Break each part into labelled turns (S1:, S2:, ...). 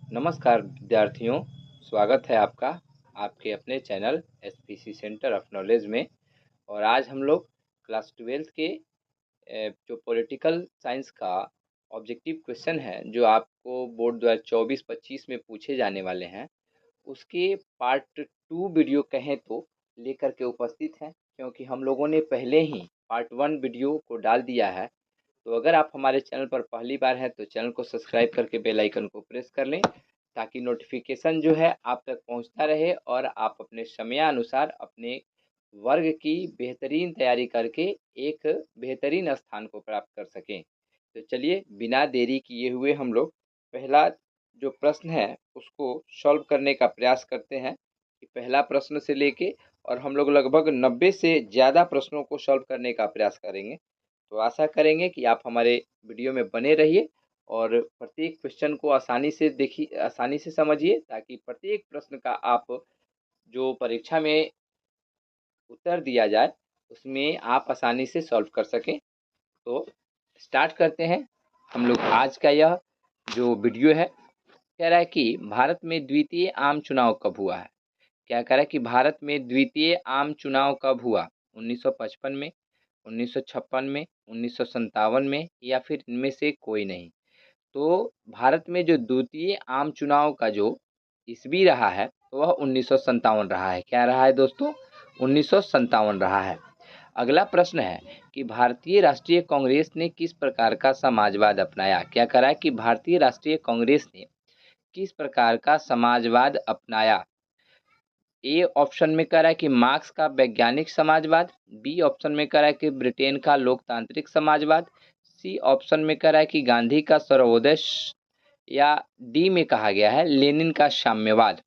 S1: नमस्कार विद्यार्थियों, स्वागत है आपका आपके अपने channel SPC centre of knowledge में। और आज हम लोग क्लास 12th के जो पॉलिटिकल साइंस का ऑब्जेक्टिव क्वेश्चन है जो आपको बोर्ड 2024-25 में पूछे जाने वाले हैं, उसके पार्ट 2 वीडियो कहें तो लेकर के उपस्थित हैं, क्योंकि हम लोगों ने पहले ही पार्ट 1 वीडियो को डाल दिया है। तो अगर आप हमारे चैनल पर पहली बार हैं तो चैनल को सब्सक्राइब करके बेल आइकन को प्रेस कर लें, ताकि नोटिफिकेशन जो है आप तक पहुंचता रहे और आप अपने समयानुसार अपने वर्ग की बेहतरीन तैयारी करके एक बेहतरीन स्थान को प्राप्त कर सकें। तो चलिए बिना देरी किए हुए हम लोग पहला जो प्रश्न है उसको सॉल्व करने का प्रयास करते हैं। कि पहला प्रश्न से लेके और हम लोग लगभग 90 से ज़्यादा प्रश्नों को सॉल्व करने का प्रयास करेंगे। तो आशा करेंगे कि आप हमारे वीडियो में बने रहिए और प्रत्येक क्वेश्चन को आसानी से देखिए, आसानी से समझिए, ताकि प्रत्येक प्रश्न का आप जो परीक्षा में उत्तर दिया जाए उसमें आप आसानी से सॉल्व कर सकें। तो स्टार्ट करते हैं हम लोग आज का यह जो वीडियो है। कह रहा है कि भारत में द्वितीय आम चुनाव कब हुआ है। क्या कह रहा है कि भारत में द्वितीय आम चुनाव कब हुआ। 1955 में, 1956 में, 1957 में, या फिर इनमें से कोई नहीं। तो भारत में जो द्वितीय आम चुनाव का जो ईस्वी रहा है वह 1957 रहा है। क्या रहा है दोस्तों? 1957 रहा है। अगला प्रश्न है कि भारतीय राष्ट्रीय कांग्रेस ने किस प्रकार का समाजवाद अपनाया। क्या कह रहा है कि भारतीय राष्ट्रीय कांग्रेस ने किस प्रकार का समाजवाद अपनाया। ए ऑप्शन में कह रहा है कि मार्क्स का वैज्ञानिक समाजवाद, बी ऑप्शन में कह रहा है कि ब्रिटेन का लोकतांत्रिक समाजवाद, सी ऑप्शन में कह रहा है कि गांधी का सर्वोदय, या डी में कहा गया है लेनिन का साम्यवाद।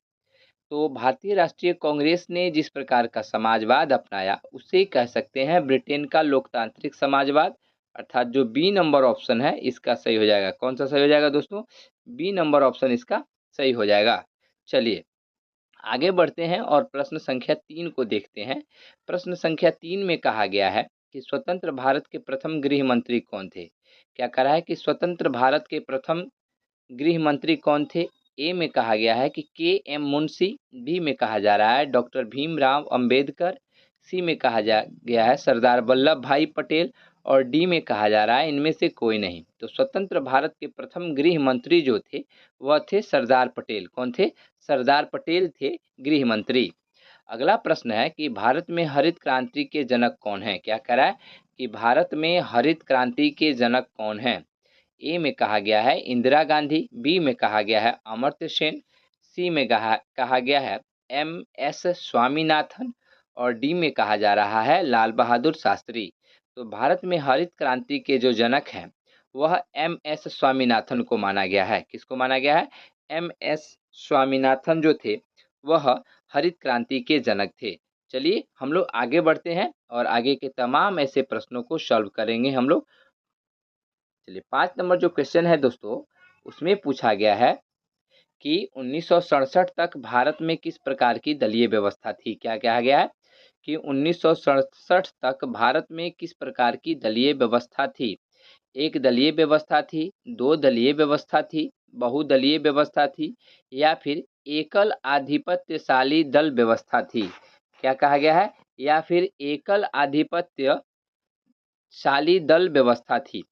S1: तो भारतीय राष्ट्रीय कांग्रेस ने जिस प्रकार का समाजवाद अपनाया उसे कह सकते हैं ब्रिटेन का लोकतांत्रिक समाजवाद, अर्थात जो बी नंबर ऑप्शन है इसका सही हो जाएगा। कौन सा सही हो जाएगा दोस्तों? बी नंबर ऑप्शन इसका सही हो जाएगा। चलिए आगे बढ़ते हैं और प्रश्न संख्या 3 को देखते हैं। प्रश्न संख्या 3 में कहा गया है कि स्वतंत्र भारत के प्रथम गृह मंत्री कौन थे। क्या कह रहा है कि स्वतंत्र भारत के प्रथम गृह मंत्री कौन थे। ए में कहा गया है कि के एम मुंशी, बी में कहा जा रहा है डॉक्टर भीमराव अंबेडकर, सी में कहा जा गया है सरदार वल्लभ भाई पटेल, और डी में कहा जा रहा है इनमें से कोई नहीं। तो स्वतंत्र भारत के प्रथम गृह मंत्री जो थे वह थे सरदार पटेल। कौन थे? सरदार पटेल थे गृह मंत्री। अगला प्रश्न है कि भारत में हरित क्रांति के जनक कौन है। क्या कह रहा है कि भारत में हरित क्रांति के जनक कौन है। ए में कहा गया है इंदिरा गांधी, बी में कहा गया है अमर्त्य सेन, सी में कहा गया है एम एस स्वामीनाथन, और डी में कहा जा रहा है लाल बहादुर शास्त्री। तो भारत में हरित क्रांति के जो जनक हैं वह एम एस स्वामीनाथन को माना गया है। किसको माना गया है? एम एस स्वामीनाथन जो थे वह हरित क्रांति के जनक थे। चलिए हम लोग आगे बढ़ते हैं और आगे के तमाम ऐसे प्रश्नों को सॉल्व करेंगे हम लोग। चलिए 5 नंबर जो क्वेश्चन है दोस्तों उसमें पूछा गया है कि 1967 तक भारत में किस प्रकार की दलीय व्यवस्था थी। क्या कहा गया है कि 1967 तक भारत में किस प्रकार की दलीय व्यवस्था थी। एक दलीय व्यवस्था थी, दो दलीय व्यवस्था थी, बहुदलीय व्यवस्था थी, या फिर एकल आधिपत्यशाली दल व्यवस्था थी। क्या कहा गया है? या फिर एकल आधिपत्यशाली दल व्यवस्था थी।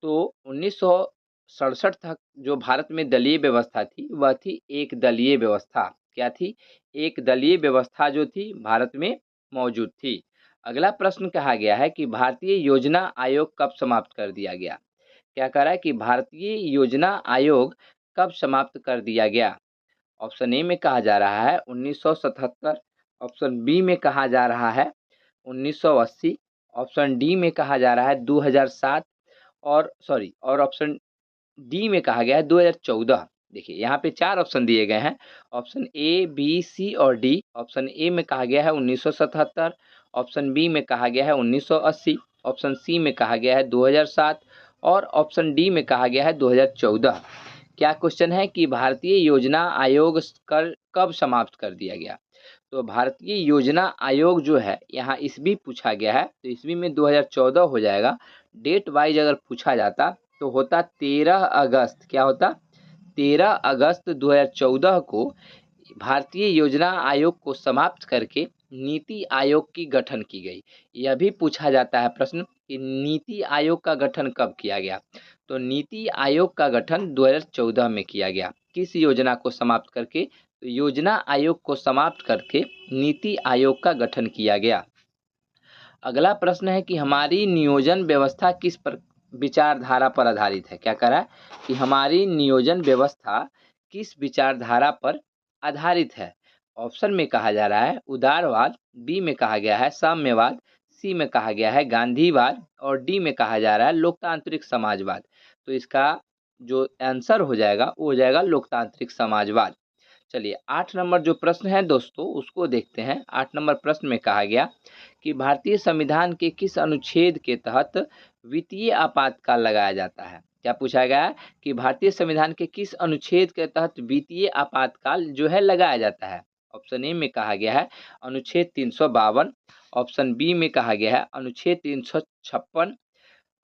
S1: तो 1967 तक जो भारत में दलीय व्यवस्था थी वह थी एक दलीय व्यवस्था। क्या थी? एक दलीय व्यवस्था जो थी भारत में मौजूद थी। अगला प्रश्न कहा गया है कि भारतीय योजना आयोग कब समाप्त कर दिया गया। क्या कह रहा है कि भारतीय योजना आयोग कब समाप्त कर दिया गया। ऑप्शन ए में कहा जा रहा है 1977, ऑप्शन बी में कहा जा रहा है 1980, ऑप्शन डी में कहा जा रहा है 2007, और ऑप्शन डी में कहा गया है 2014। देखिए यहाँ पे 4 ऑप्शन दिए गए हैं। ऑप्शन ए, बी, सी और डी। ऑप्शन ए में कहा गया है 1977, ऑप्शन बी में कहा गया है 1980, ऑप्शन सी में कहा गया है 2007, और ऑप्शन डी में कहा गया है 2014। क्या क्वेश्चन है कि भारतीय योजना आयोग कब समाप्त कर दिया गया। तो भारतीय योजना आयोग जो है यहाँ ईस्वी पूछा गया है, तो ईस्वी में 2014 हो जाएगा। डेट वाइज अगर पूछा जाता तो होता 13 अगस्त। क्या होता? 13 अगस्त 2014 को भारतीय योजना आयोग को समाप्त करके नीति आयोग की गठन की गई। यह भी पूछा जाता है प्रश्न कि नीति आयोग का गठन कब किया गया। तो नीति आयोग का गठन 2014 में किया गया। किस योजना को समाप्त करके? तो योजना आयोग को समाप्त करके नीति आयोग का गठन किया गया। अगला प्रश्न है कि हमारी नियोजन व्यवस्था किस विचारधारा पर आधारित है। क्या कह रहा है कि हमारी नियोजन व्यवस्था किस विचारधारा पर आधारित है। ऑप्शन में कहा जा रहा है उदारवाद, बी में कहा गया है साम्यवाद, सी में कहा गया है गांधीवाद और डी में कहा जा रहा है लोकतांत्रिक समाजवाद। तो इसका जो आंसर हो जाएगा वो हो जाएगा लोकतांत्रिक समाजवाद। चलिए 8 नंबर जो प्रश्न है दोस्तों उसको देखते हैं। 8 नंबर प्रश्न में कहा गया कि भारतीय संविधान के किस अनुच्छेद के तहत वित्तीय आपातकाल लगाया जाता है। क्या पूछा गया है कि भारतीय संविधान के किस अनुच्छेद के तहत वित्तीय आपातकाल जो है लगाया जाता है। ऑप्शन ए में कहा गया है अनुच्छेद 352, ऑप्शन बी में कहा गया है अनुच्छेद 356,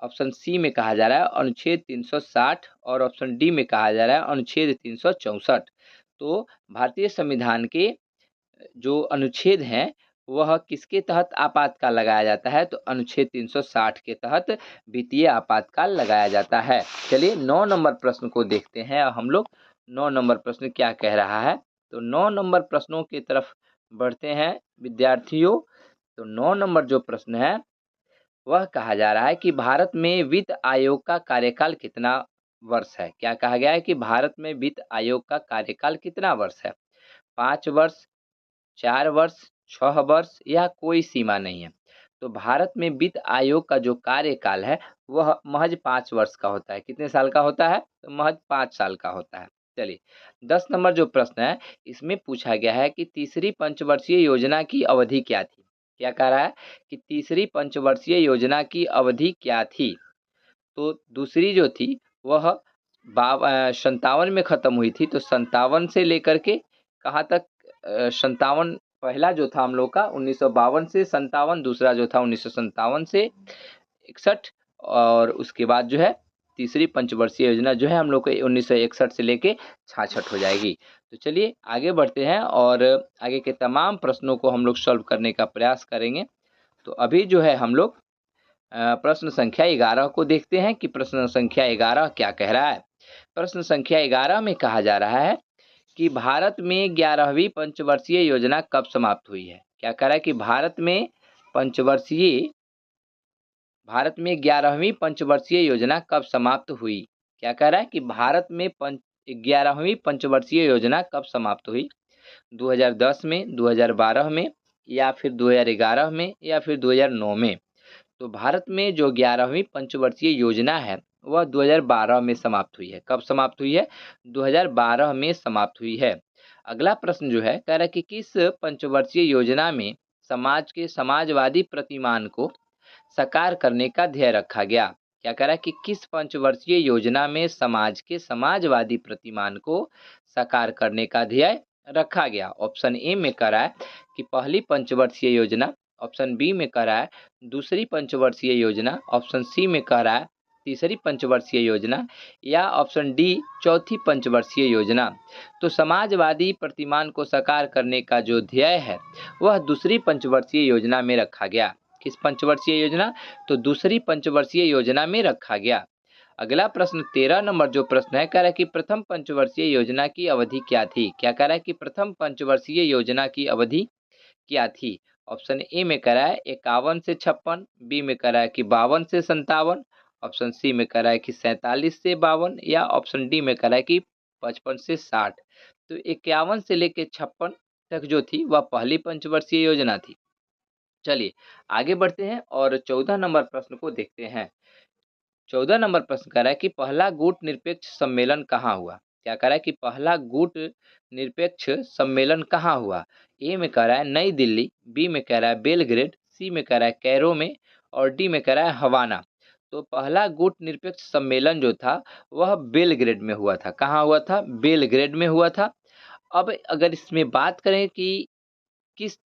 S1: ऑप्शन सी में कहा जा रहा है अनुच्छेद 360 और ऑप्शन डी में कहा जा रहा है अनुच्छेद 364। तो भारतीय संविधान के जो अनुच्छेद हैं वह किसके तहत आपातकाल लगाया जाता है। तो अनुच्छेद 360 के तहत वित्तीय आपातकाल लगाया जाता है। चलिए 9 नंबर प्रश्न को देखते हैं हम लोग। 9 नंबर प्रश्न क्या कह रहा है। तो 9 नंबर प्रश्नों की तरफ बढ़ते हैं विद्यार्थियों। तो 9 नंबर जो प्रश्न है वह कहा जा रहा है कि भारत में वित्त आयोग का कार्यकाल कितना वर्ष है। क्या कहा गया है कि भारत में वित्त आयोग का कार्यकाल कितना वर्ष है। 5 वर्ष, 4 वर्ष, 6 वर्ष या कोई सीमा नहीं है। तो भारत में वित्त आयोग का जो कार्यकाल है वह महज 5 वर्ष का होता है। कितने साल का होता है। तो महज 5 साल का होता है। चलिए 10 नंबर जो प्रश्न है इसमें पूछा गया है कि तीसरी पंचवर्षीय योजना की अवधि क्या थी। क्या कह रहा है कि तीसरी पंचवर्षीय योजना की अवधि क्या थी। तो दूसरी जो थी वह 57 में खत्म हुई थी। तो 57 से लेकर के कहाँ तक 57 पहला जो था हम लोग का 1952 से 57, दूसरा जो था 1957 से 61 और उसके बाद जो है तीसरी पंचवर्षीय योजना जो है हम लोग को 1961 से लेके 66 हो जाएगी। तो चलिए आगे बढ़ते हैं और आगे के तमाम प्रश्नों को हम लोग सॉल्व करने का प्रयास करेंगे। तो अभी जो है हम लोग प्रश्न संख्या 11 को देखते हैं कि प्रश्न संख्या 11 क्या कह रहा है। प्रश्न संख्या 11 में कहा जा रहा है कि भारत में 11वीं पंचवर्षीय योजना कब समाप्त हुई है। क्या कह रहा है कि भारत में 11वीं पंचवर्षीय योजना कब समाप्त हुई। क्या कह रहा है कि भारत में 11वीं पंचवर्षीय योजना कब समाप्त हुई। 2010 में, 2012 में या फिर 2011 में या फिर 2009 में। तो भारत में जो 11वीं पंचवर्षीय योजना है वह 2012 में समाप्त हुई है। कब समाप्त हुई है। 2012 में समाप्त हुई है। अगला प्रश्न जो है कह रहा है कि किस पंचवर्षीय योजना में समाज के समाजवादी प्रतिमान को साकार करने का ध्येय रखा गया। क्या कह रहा है कि किस पंचवर्षीय योजना में समाज के समाजवादी प्रतिमान को साकार करने का ध्येय रखा गया। ऑप्शन ए में कह रहा है कि पहली पंचवर्षीय योजना, ऑप्शन बी में कह रहा है दूसरी पंचवर्षीय योजना, ऑप्शन सी में कह रहा है तीसरी पंचवर्षीय योजना या ऑप्शन डी चौथी पंचवर्षीय योजना। तो समाजवादी प्रतिमान को साकार करने का जो ध्येय है वह दूसरी पंचवर्षीय योजना में रखा गया। किस पंचवर्षीय योजना। तो दूसरी पंचवर्षीय योजना में रखा गया। अगला प्रश्न 13 नंबर जो प्रश्न है कह रहा है कि प्रथम पंचवर्षीय योजना की अवधि क्या थी। क्या कह रहा है कि प्रथम पंचवर्षीय योजना की अवधि क्या थी। ऑप्शन ए में कह रहा है 51 से 56, बी में कह रहा है कि 52 से 57, ऑप्शन सी में कह रहा है कि 47 से 52 या ऑप्शन डी में कह रहा है कि 55 से 60। तो 51 से लेकर 56 तक जो थी वह पहली पंचवर्षीय योजना थी। चलिए आगे बढ़ते हैं और 14 नंबर प्रश्न को देखते हैं। 14 नंबर प्रश्न कह रहा है कि पहला गुट निरपेक्ष सम्मेलन कहाँ हुआ। क्या कह रहा है कि पहला गुट निरपेक्ष सम्मेलन कहाँ हुआ। ए में कह रहा है नई दिल्ली, बी में कह रहा है बेलग्रेड, सी में कह रहा है कैरो में और डी में कह रहा है हवाना। तो पहला गुट निरपेक्ष सम्मेलन जो था वह बेलग्रेड में हुआ था। कहाँ हुआ था। बेलग्रेड में हुआ था। अब अगर इसमें बात करें कि किस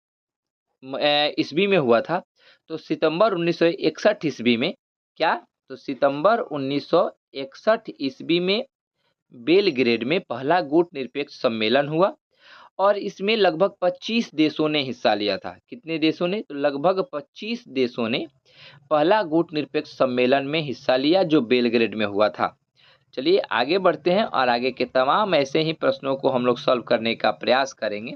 S1: ईस्वी में हुआ था तो सितंबर 1961 ईस्वी में। क्या। तो सितंबर 1961 ईस्वी में बेलग्रेड में पहला गुट निरपेक्ष सम्मेलन हुआ और इसमें लगभग 25 देशों ने हिस्सा लिया था। कितने देशों ने? तो लगभग 25 देशों ने पहला गुट निरपेक्ष सम्मेलन में हिस्सा लिया जो बेलग्रेड में हुआ था। चलिए आगे बढ़ते हैं और आगे के तमाम ऐसे ही प्रश्नों को हम लोग सॉल्व करने का प्रयास करेंगे।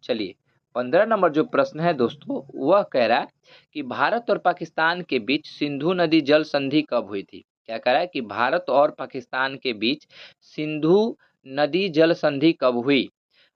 S1: चलिए 15 नंबर जो प्रश्न है दोस्तों, वह कह रहा है कि भारत और पाकिस्तान के बीच सिंधु नदी जल संधि कब हुई थी? क्या कह रहा है कि भारत और पाकिस्तान के बीच सिंधु नदी जल संधि कब हुई?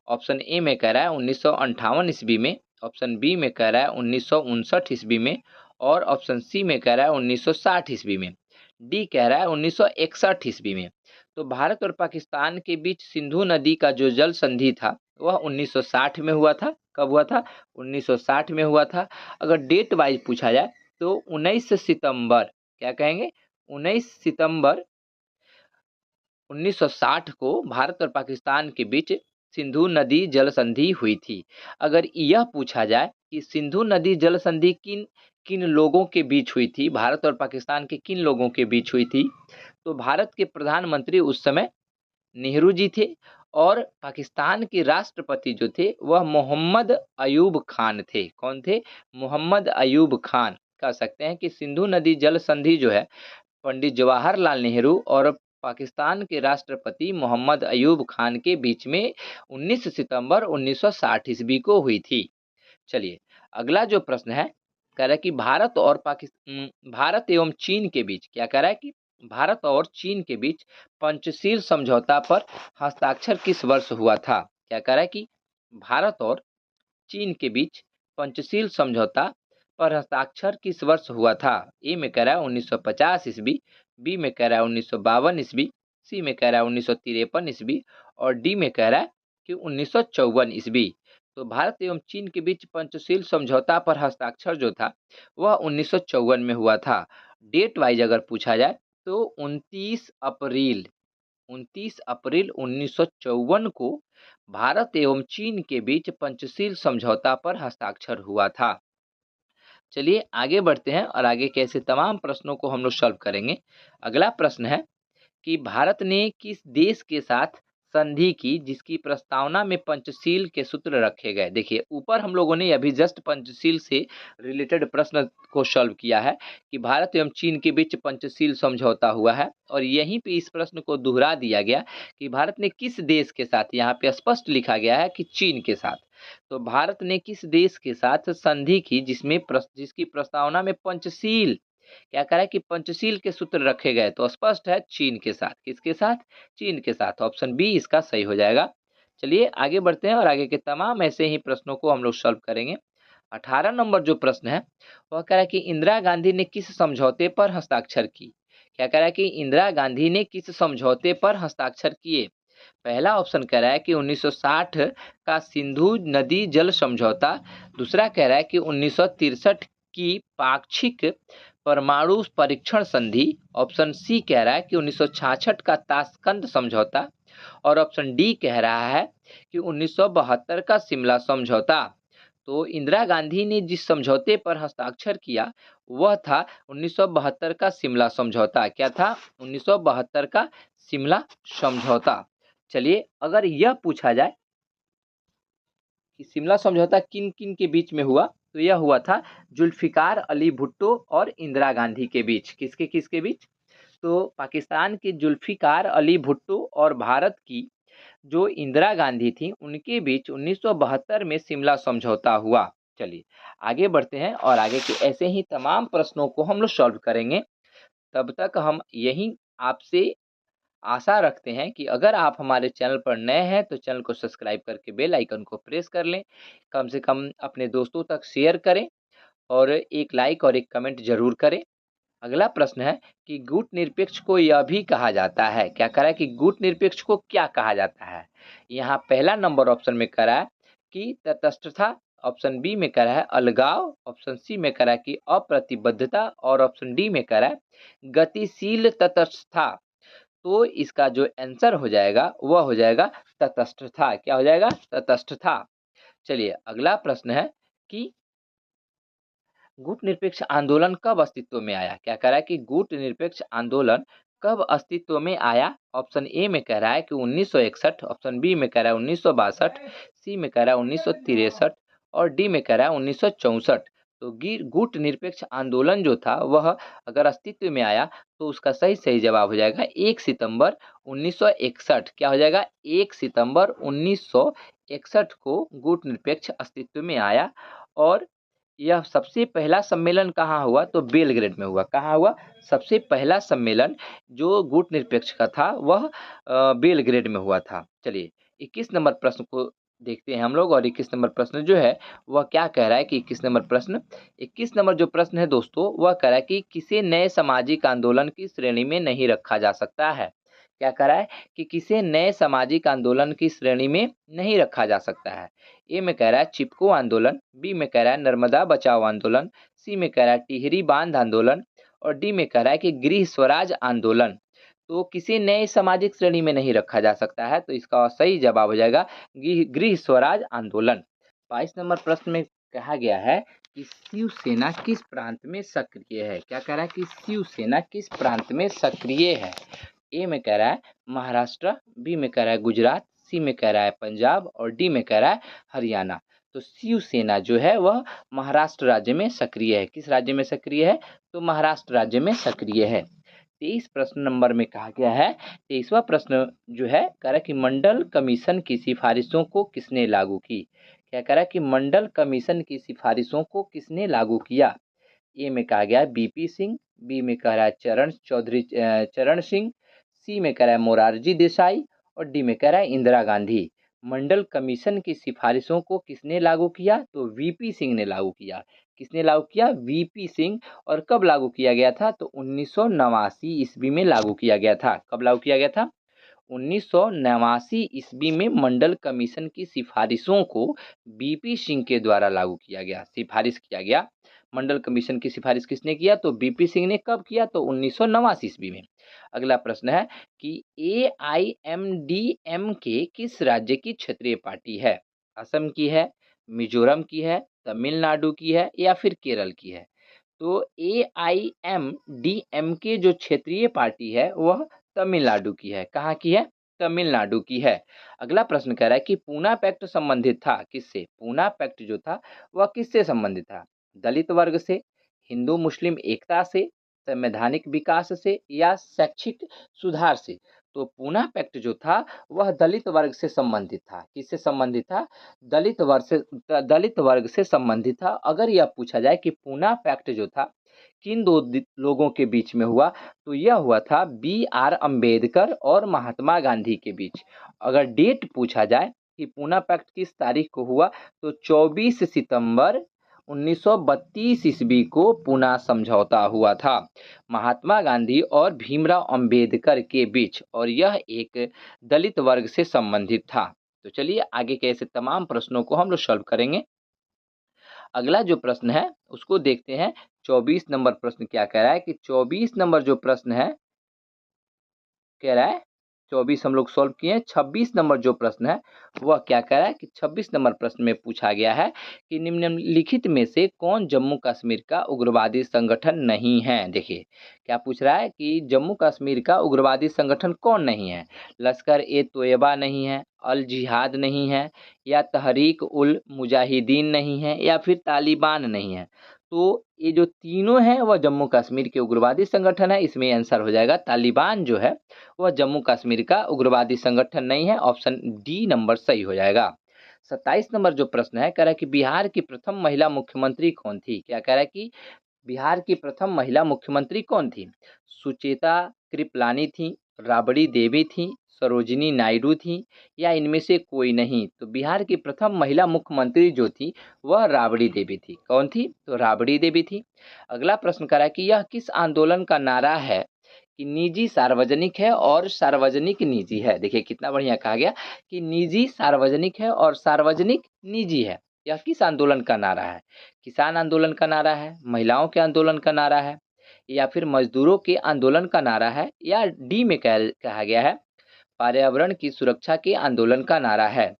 S1: ऑप्शन ए में कह रहा है 1958 ईस्वी में, ऑप्शन बी में कह रहा है 1959 ईस्वी में और ऑप्शन सी में कह रहा है 1960 ईस्वी में, डी कह रहा है 1961 ईस्वी में। तो भारत और पाकिस्तान के बीच सिंधु नदी का जो जल संधि था वह 1960 में हुआ था। कब हुआ था? 1960 में हुआ था। अगर डेट वाइज पूछा जाए तो 19 सितंबर, क्या कहेंगे, 19 सितंबर 1960 को भारत और पाकिस्तान के बीच सिंधु नदी जल संधि हुई थी। अगर यह पूछा जाए कि सिंधु नदी जल संधि किन किन लोगों के बीच हुई थी, भारत और पाकिस्तान के किन लोगों के बीच हुई थी, तो भारत के प्रधानमंत्री उस समय नेहरू जी थे और पाकिस्तान के राष्ट्रपति जो थे वह मोहम्मद अयूब खान थे। कौन थे? मोहम्मद अयूब खान। कह सकते हैं कि सिंधु नदी जल संधि जो है पंडित जवाहरलाल नेहरू और पाकिस्तान के राष्ट्रपति मोहम्मद अयूब खान के बीच में 19 सितंबर 1960 ईस्वी को हुई थी। चलिए अगला जो प्रश्न है, कह रहा है कि भारत एवं चीन के बीच, क्या कह रहा है कि भारत और चीन के बीच पंचशील समझौता पर हस्ताक्षर किस वर्ष हुआ था? क्या कह रहा है कि भारत और चीन के बीच पंचशील समझौता पर हस्ताक्षर किस वर्ष हुआ था? ए में कह रहा है 1950 ईस्वी, बी में कह रहा है 1952 ईस्वी, सी में कह रहा है 1953 ईस्वी और डी में कह रहा है कि 1954 ईस्वी। तो भारत एवं चीन के बीच पंचशील समझौता पर हस्ताक्षर जो था वह 1954 में हुआ था। डेट वाइज अगर पूछा जाए तो 29 अप्रैल 1954 को भारत एवं चीन के बीच पंचशील समझौता पर हस्ताक्षर हुआ था। चलिए आगे बढ़ते हैं और आगे के ऐसे तमाम प्रश्नों को हम लोग सॉल्व करेंगे। अगला प्रश्न है कि भारत ने किस देश के साथ संधि की जिसकी प्रस्तावना में पंचशील के सूत्र रखे गए? देखिए ऊपर हम लोगों ने अभी जस्ट पंचशील से रिलेटेड प्रश्न को सॉल्व किया है कि भारत एवं चीन के बीच पंचशील समझौता हुआ है और यहीं पे इस प्रश्न को दोहरा दिया गया कि भारत ने किस देश के साथ, यहाँ पे स्पष्ट लिखा गया है कि चीन के साथ। तो भारत ने किस देश के साथ संधि की जिसकी प्रस्तावना में पंचशील, क्या कह रहा है कि पंचशील के सूत्र रखे गए? तो स्पष्ट है चीन के साथ। किसके साथ? चीन के साथ। ऑप्शन बी इसका सही हो जाएगा। चलिए आगे बढ़ते हैं और आगे के तमाम ऐसे ही प्रश्नों को हम लोग सॉल्व करेंगे। 18 नंबर जो प्रश्न है वह कह रहा है कि इंदिरा गांधी ने किस समझौते पर हस्ताक्षर की? क्या कह रहा है कि इंदिरा गांधी ने किस समझौते पर हस्ताक्षर किए? पहला ऑप्शन कह रहा है कि 1960 का सिंधु नदी जल समझौता, दूसरा कह रहा है कि 1963 की पाक्षिक परमाणु परीक्षण संधि, ऑप्शन सी कह रहा है कि 1966 का ताशकंद समझौता और ऑप्शन डी कह रहा है कि 1972 का शिमला समझौता। तो इंदिरा गांधी ने जिस समझौते पर हस्ताक्षर किया वह था 1972 का शिमला समझौता। क्या था? 1972 का शिमला समझौता। चलिए अगर यह पूछा जाए कि शिमला समझौता किन किन के बीच में हुआ, तो यह हुआ था जुल्फिकार अली भुट्टो और इंदिरा गांधी के बीच। किसके किसके बीच? तो पाकिस्तान के जुल्फिकार अली भुट्टो और भारत की जो इंदिरा गांधी थी उनके बीच 1972 में शिमला समझौता हुआ। चलिए आगे बढ़ते हैं और आगे के ऐसे ही तमाम प्रश्नों को हम लोग सॉल्व करेंगे। तब तक हम यही आपसे आशा रखते हैं कि अगर आप हमारे चैनल पर नए हैं तो चैनल को सब्सक्राइब करके बेल आइकन को प्रेस कर लें, कम से कम अपने दोस्तों तक शेयर करें और एक लाइक और एक कमेंट जरूर करें। अगला प्रश्न है कि गुट निरपेक्ष को यह भी कहा जाता है, क्या कह रहा है कि गुट निरपेक्ष को क्या कहा जाता है? यहाँ पहला नंबर ऑप्शन में कह रहा है कि तटस्थता, ऑप्शन बी में कह रहा है अलगाव, ऑप्शन सी में कह रहा है कि अप्रतिबद्धता और ऑप्शन डी में कह रहा है गतिशील तटस्थता। तो इसका जो आंसर हो जाएगा वह हो जाएगा तटस्थता। क्या हो जाएगा? तटस्थता। चलिए अगला प्रश्न है कि गुट निरपेक्ष आंदोलन कब अस्तित्व में आया? क्या कह रहा है कि गुट निरपेक्ष आंदोलन कब अस्तित्व में आया? ऑप्शन ए में कह रहा है कि 1961, ऑप्शन बी में कह रहा है 1962, सी में कह रहा है 1963 और डी में कह रहा है 1964। तो गुट निरपेक्ष आंदोलन जो था वह अगर अस्तित्व में आया तो उसका सही जवाब हो जाएगा 1 सितंबर 1961। क्या हो जाएगा? 1 सितंबर 1961 को गुट निरपेक्ष अस्तित्व में आया। और यह सबसे पहला सम्मेलन कहाँ हुआ? तो बेलग्रेड में हुआ। कहाँ हुआ? सबसे पहला सम्मेलन जो गुट निरपेक्ष का था वह बेलग्रेड में हुआ था। चलिए 21 नंबर प्रश्न को देखते हैं हम लोग। और 21 नंबर प्रश्न जो है वह क्या कह रहा है कि 21 नंबर जो प्रश्न है दोस्तों वह कह रहा है कि किसी नए सामाजिक आंदोलन की श्रेणी में नहीं रखा जा सकता है। क्या कह रहा है कि किसी नए सामाजिक आंदोलन की श्रेणी में नहीं रखा जा सकता है। ए में कह रहा है चिपको आंदोलन, बी में कह रहा है नर्मदा बचाओ आंदोलन, सी में कह रहा है टिहरी बांध आंदोलन और डी में कह रहा है कि गृह स्वराज आंदोलन। तो किसी नए सामाजिक श्रेणी में नहीं रखा जा सकता है, तो इसका सही जवाब हो जाएगा गृह स्वराज आंदोलन। 22 नंबर प्रश्न में कहा गया है कि शिवसेना किस प्रांत में सक्रिय है? क्या कह रहा है कि शिवसेना किस प्रांत में सक्रिय है? ए में कह रहा है महाराष्ट्र, बी में कह रहा है गुजरात, सी में कह रहा है पंजाब और डी में कह रहा है हरियाणा। तो शिवसेना जो है वह महाराष्ट्र राज्य में सक्रिय है। किस राज्य में सक्रिय है? तो महाराष्ट्र राज्य में सक्रिय है। 23 प्रश्न नंबर में कहा गया है, 23वां प्रश्न जो है कह रहा है कि मंडल कमीशन की सिफारिशों को किसने लागू की? क्या कह रहा है कि मंडल कमीशन की सिफारिशों को किसने लागू किया? ए में कहा गया है बीपी सिंह, बी में कह रहा है चरण सिंह, सी में कह रहा है मोरारजी देसाई और डी में कह रहा है इंदिरा गांधी। मंडल कमीशन की सिफारिशों को किसने लागू किया? तो वीपी सिंह ने लागू किया। किसने लागू किया? वीपी सिंह। और कब लागू किया गया था? तो 1989 ईस्वी में लागू किया गया था। कब लागू किया गया था? 1989 ईस्वी में मंडल कमीशन की सिफारिशों को बीपी सिंह के द्वारा लागू किया गया, सिफारिश किया गया। मंडल कमीशन की सिफारिश किसने किया? तो बीपी सिंह ने। कब किया? तो 1989 ईस्वी में। अगला प्रश्न है कि AIMDMK किस राज्य की क्षेत्रीय पार्टी है? असम की है, मिजोरम की है, तमिलनाडु की है या फिर केरल की है? तो AIMDMK जो क्षेत्रीय पार्टी है वह तमिलनाडु की है। कहाँ की है? तमिलनाडु की है। अगला प्रश्न कह रहा है कि पूना पैक्ट संबंधित था किससे? पूना पैक्ट जो था वह किससे संबंधित था? दलित वर्ग से, हिंदू मुस्लिम एकता से, संवैधानिक विकास से या शैक्षिक सुधार से? तो पूना पैक्ट जो था वह दलित वर्ग से संबंधित था। किससे संबंधित था? दलित वर्ग से संबंधित था। अगर यह पूछा जाए कि पूना पैक्ट जो था किन दो लोगों के बीच में हुआ, तो यह हुआ था BR अम्बेडकर और महात्मा गांधी के बीच। अगर डेट पूछा जाए कि पूना पैक्ट किस तारीख को हुआ, तो 24 सितंबर 1932 ईस्वी को पूना समझौता हुआ था महात्मा गांधी और भीमराव अंबेडकर के बीच, और यह एक दलित वर्ग से संबंधित था। तो चलिए आगे के ऐसे तमाम प्रश्नों को हम लोग सॉल्व करेंगे। अगला जो प्रश्न है उसको देखते हैं। 24 नंबर प्रश्न क्या कह रहा है कि 24 नंबर जो प्रश्न है कह रहा है 24 हम लोग सॉल्व किए हैं। 26 नंबर जो प्रश्न है वह क्या कह रहा है कि 26 नंबर प्रश्न में पूछा गया है कि निम्नलिखित में से कौन जम्मू कश्मीर का उग्रवादी संगठन नहीं है? देखिए क्या पूछ रहा है कि जम्मू कश्मीर का उग्रवादी संगठन कौन नहीं है? लश्कर ए तोयबा नहीं है, अल जिहाद नहीं है या तहरीक उल मुजाहिदीन नहीं है या फिर तालिबान नहीं है? तो ये जो तीनों हैं वह जम्मू कश्मीर के उग्रवादी संगठन है। इसमें आंसर हो जाएगा तालिबान जो है वह जम्मू कश्मीर का उग्रवादी संगठन नहीं है। ऑप्शन डी नंबर सही हो जाएगा। 27 नंबर जो प्रश्न है कह रहा है कि बिहार की प्रथम महिला मुख्यमंत्री कौन थी? क्या कह रहा है कि बिहार की प्रथम महिला मुख्यमंत्री कौन थी? सुचेता कृपलानी थी, राबड़ी देवी थी, सरोजिनी नायडू थी या इनमें से कोई नहीं? तो बिहार की प्रथम महिला मुख्यमंत्री जो थी वह राबड़ी देवी थी। कौन थी? तो राबड़ी देवी थी। अगला प्रश्न कह रहा है कि यह किस आंदोलन का नारा है कि निजी सार्वजनिक है और सार्वजनिक निजी है? देखिए कितना बढ़िया कहा गया कि निजी सार्वजनिक है और सार्वजनिक निजी है। यह किस आंदोलन का नारा है? किसान आंदोलन का नारा है, महिलाओं के आंदोलन का नारा है या फिर मजदूरों के आंदोलन का नारा है या डी में कहा गया है पर्यावरण की सुरक्षा के आंदोलन का नारा है?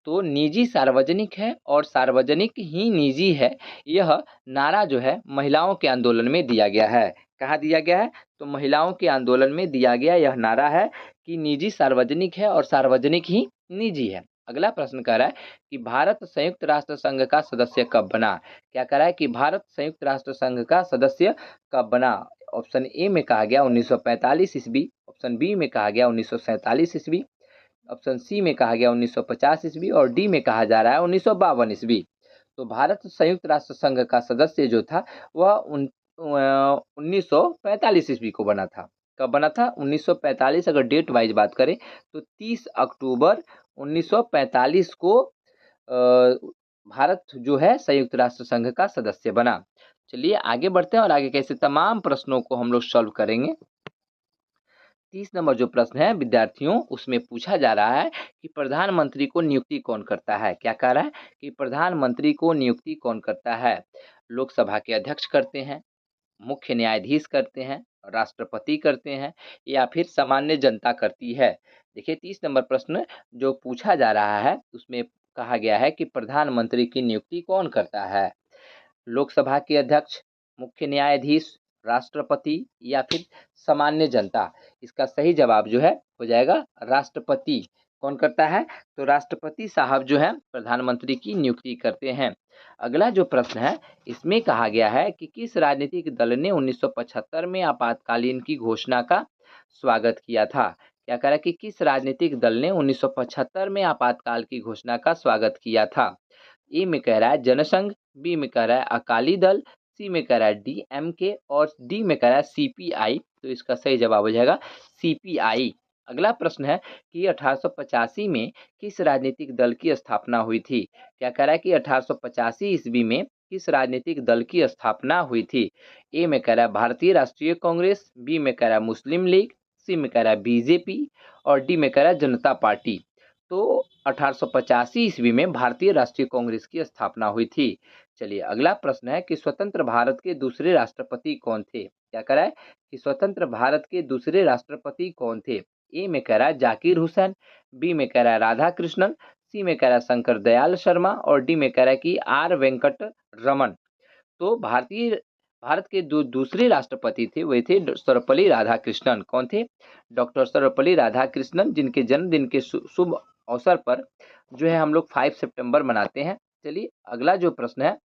S1: तो निजी सार्वजनिक है और सार्वजनिक ही निजी है। यह नारा जो है महिलाओं के आंदोलन में दिया गया है। कहाँ दिया गया है? तो महिलाओं के आंदोलन में दिया गया यह नारा है कि निजी सार्वजनिक है और सार्वजनिक ही निजी है। अगला प्रश्न कह रहा है कि भारत संयुक्त राष्ट्र संघ का सदस्य कब बना? क्या कह रहा है कि भारत संयुक्त राष्ट्र संघ का सदस्य कब बना? ऑप्शन ए में कहा गया 1945 ईस्वी, ऑप्शन बी में कहा गया 1947 ईस्वी, ऑप्शन सी में कहा गया 1950 ईस्वी और डी में कहा जा रहा है 1952 ईस्वी। तो भारत संयुक्त राष्ट्र संघ का सदस्य जो था वह 1945 ईस्वी को बना था। कब बना था? 1945। अगर डेट वाइज बात करें तो 30 अक्टूबर 1945 को भारत जो है संयुक्त राष्ट्र संघ का सदस्य बना। चलिए आगे बढ़ते हैं और आगे कैसे तमाम प्रश्नों को हम लोग सॉल्व करेंगे। 30 नंबर जो प्रश्न है विद्यार्थियों, उसमें पूछा जा रहा है कि प्रधानमंत्री को नियुक्ति कौन करता है? क्या कह रहा है कि प्रधानमंत्री को नियुक्ति कौन करता है? लोकसभा के अध्यक्ष करते हैं, मुख्य न्यायाधीश करते हैं, राष्ट्रपति करते हैं या फिर सामान्य जनता करती है? देखिए 30 नंबर प्रश्न जो पूछा जा रहा है उसमें कहा गया है कि प्रधानमंत्री की नियुक्ति कौन करता है? लोकसभा के अध्यक्ष, मुख्य न्यायाधीश, राष्ट्रपति या फिर सामान्य जनता? इसका सही जवाब जो है हो जाएगा राष्ट्रपति। कौन करता है? तो राष्ट्रपति साहब जो है प्रधानमंत्री की नियुक्ति करते हैं। अगला जो प्रश्न है इसमें कहा गया है कि किस राजनीतिक दल ने 1975 में आपातकालीन की घोषणा का स्वागत किया था? क्या कह रहा है कि किस राजनीतिक दल ने 1975 में आपातकाल की घोषणा का स्वागत किया था? ए में कह रहा है जनसंघ, बी में कह रहा है अकाली दल, सी में कह रहा है डीएमके और डी में कह रहा है सीपीआई। तो इसका सही जवाब हो जाएगा सीपीआई। अगला प्रश्न है कि 1885 में किस राजनीतिक दल की स्थापना हुई थी? क्या कह रहा है कि 1885 ईस्वी में किस राजनीतिक दल की स्थापना हुई थी? ए में कह रहा है भारतीय राष्ट्रीय कांग्रेस, बी में कह रहा है मुस्लिम लीग, सी में कह रहा है बीजेपी और डी में कह रहा है जनता पार्टी। तो 1885 ईस्वी में भारतीय राष्ट्रीय कांग्रेस की स्थापना हुई थी। चलिए अगला प्रश्न है कि स्वतंत्र भारत के दूसरे राष्ट्रपति कौन थे? क्या कह रहा है कि स्वतंत्र भारत के दूसरे राष्ट्रपति कौन थे? ए में कह रहा है जाकिर हुसैन, बी में कह रहा है राधा कृष्णन, सी में कह रहा है शंकर दयाल शर्मा और डी में कह रहा है कि आर वेंकट रमन। तो भारत के दूसरे राष्ट्रपति थे वे थे सर्वपल्ली राधाकृष्णन। कौन थे? डॉक्टर सर्वपल्ली राधाकृष्णन, जिनके जन्मदिन के शुभ अवसर पर जो है हम लोग 5 सितंबर मनाते हैं। चलिए अगला जो प्रश्न है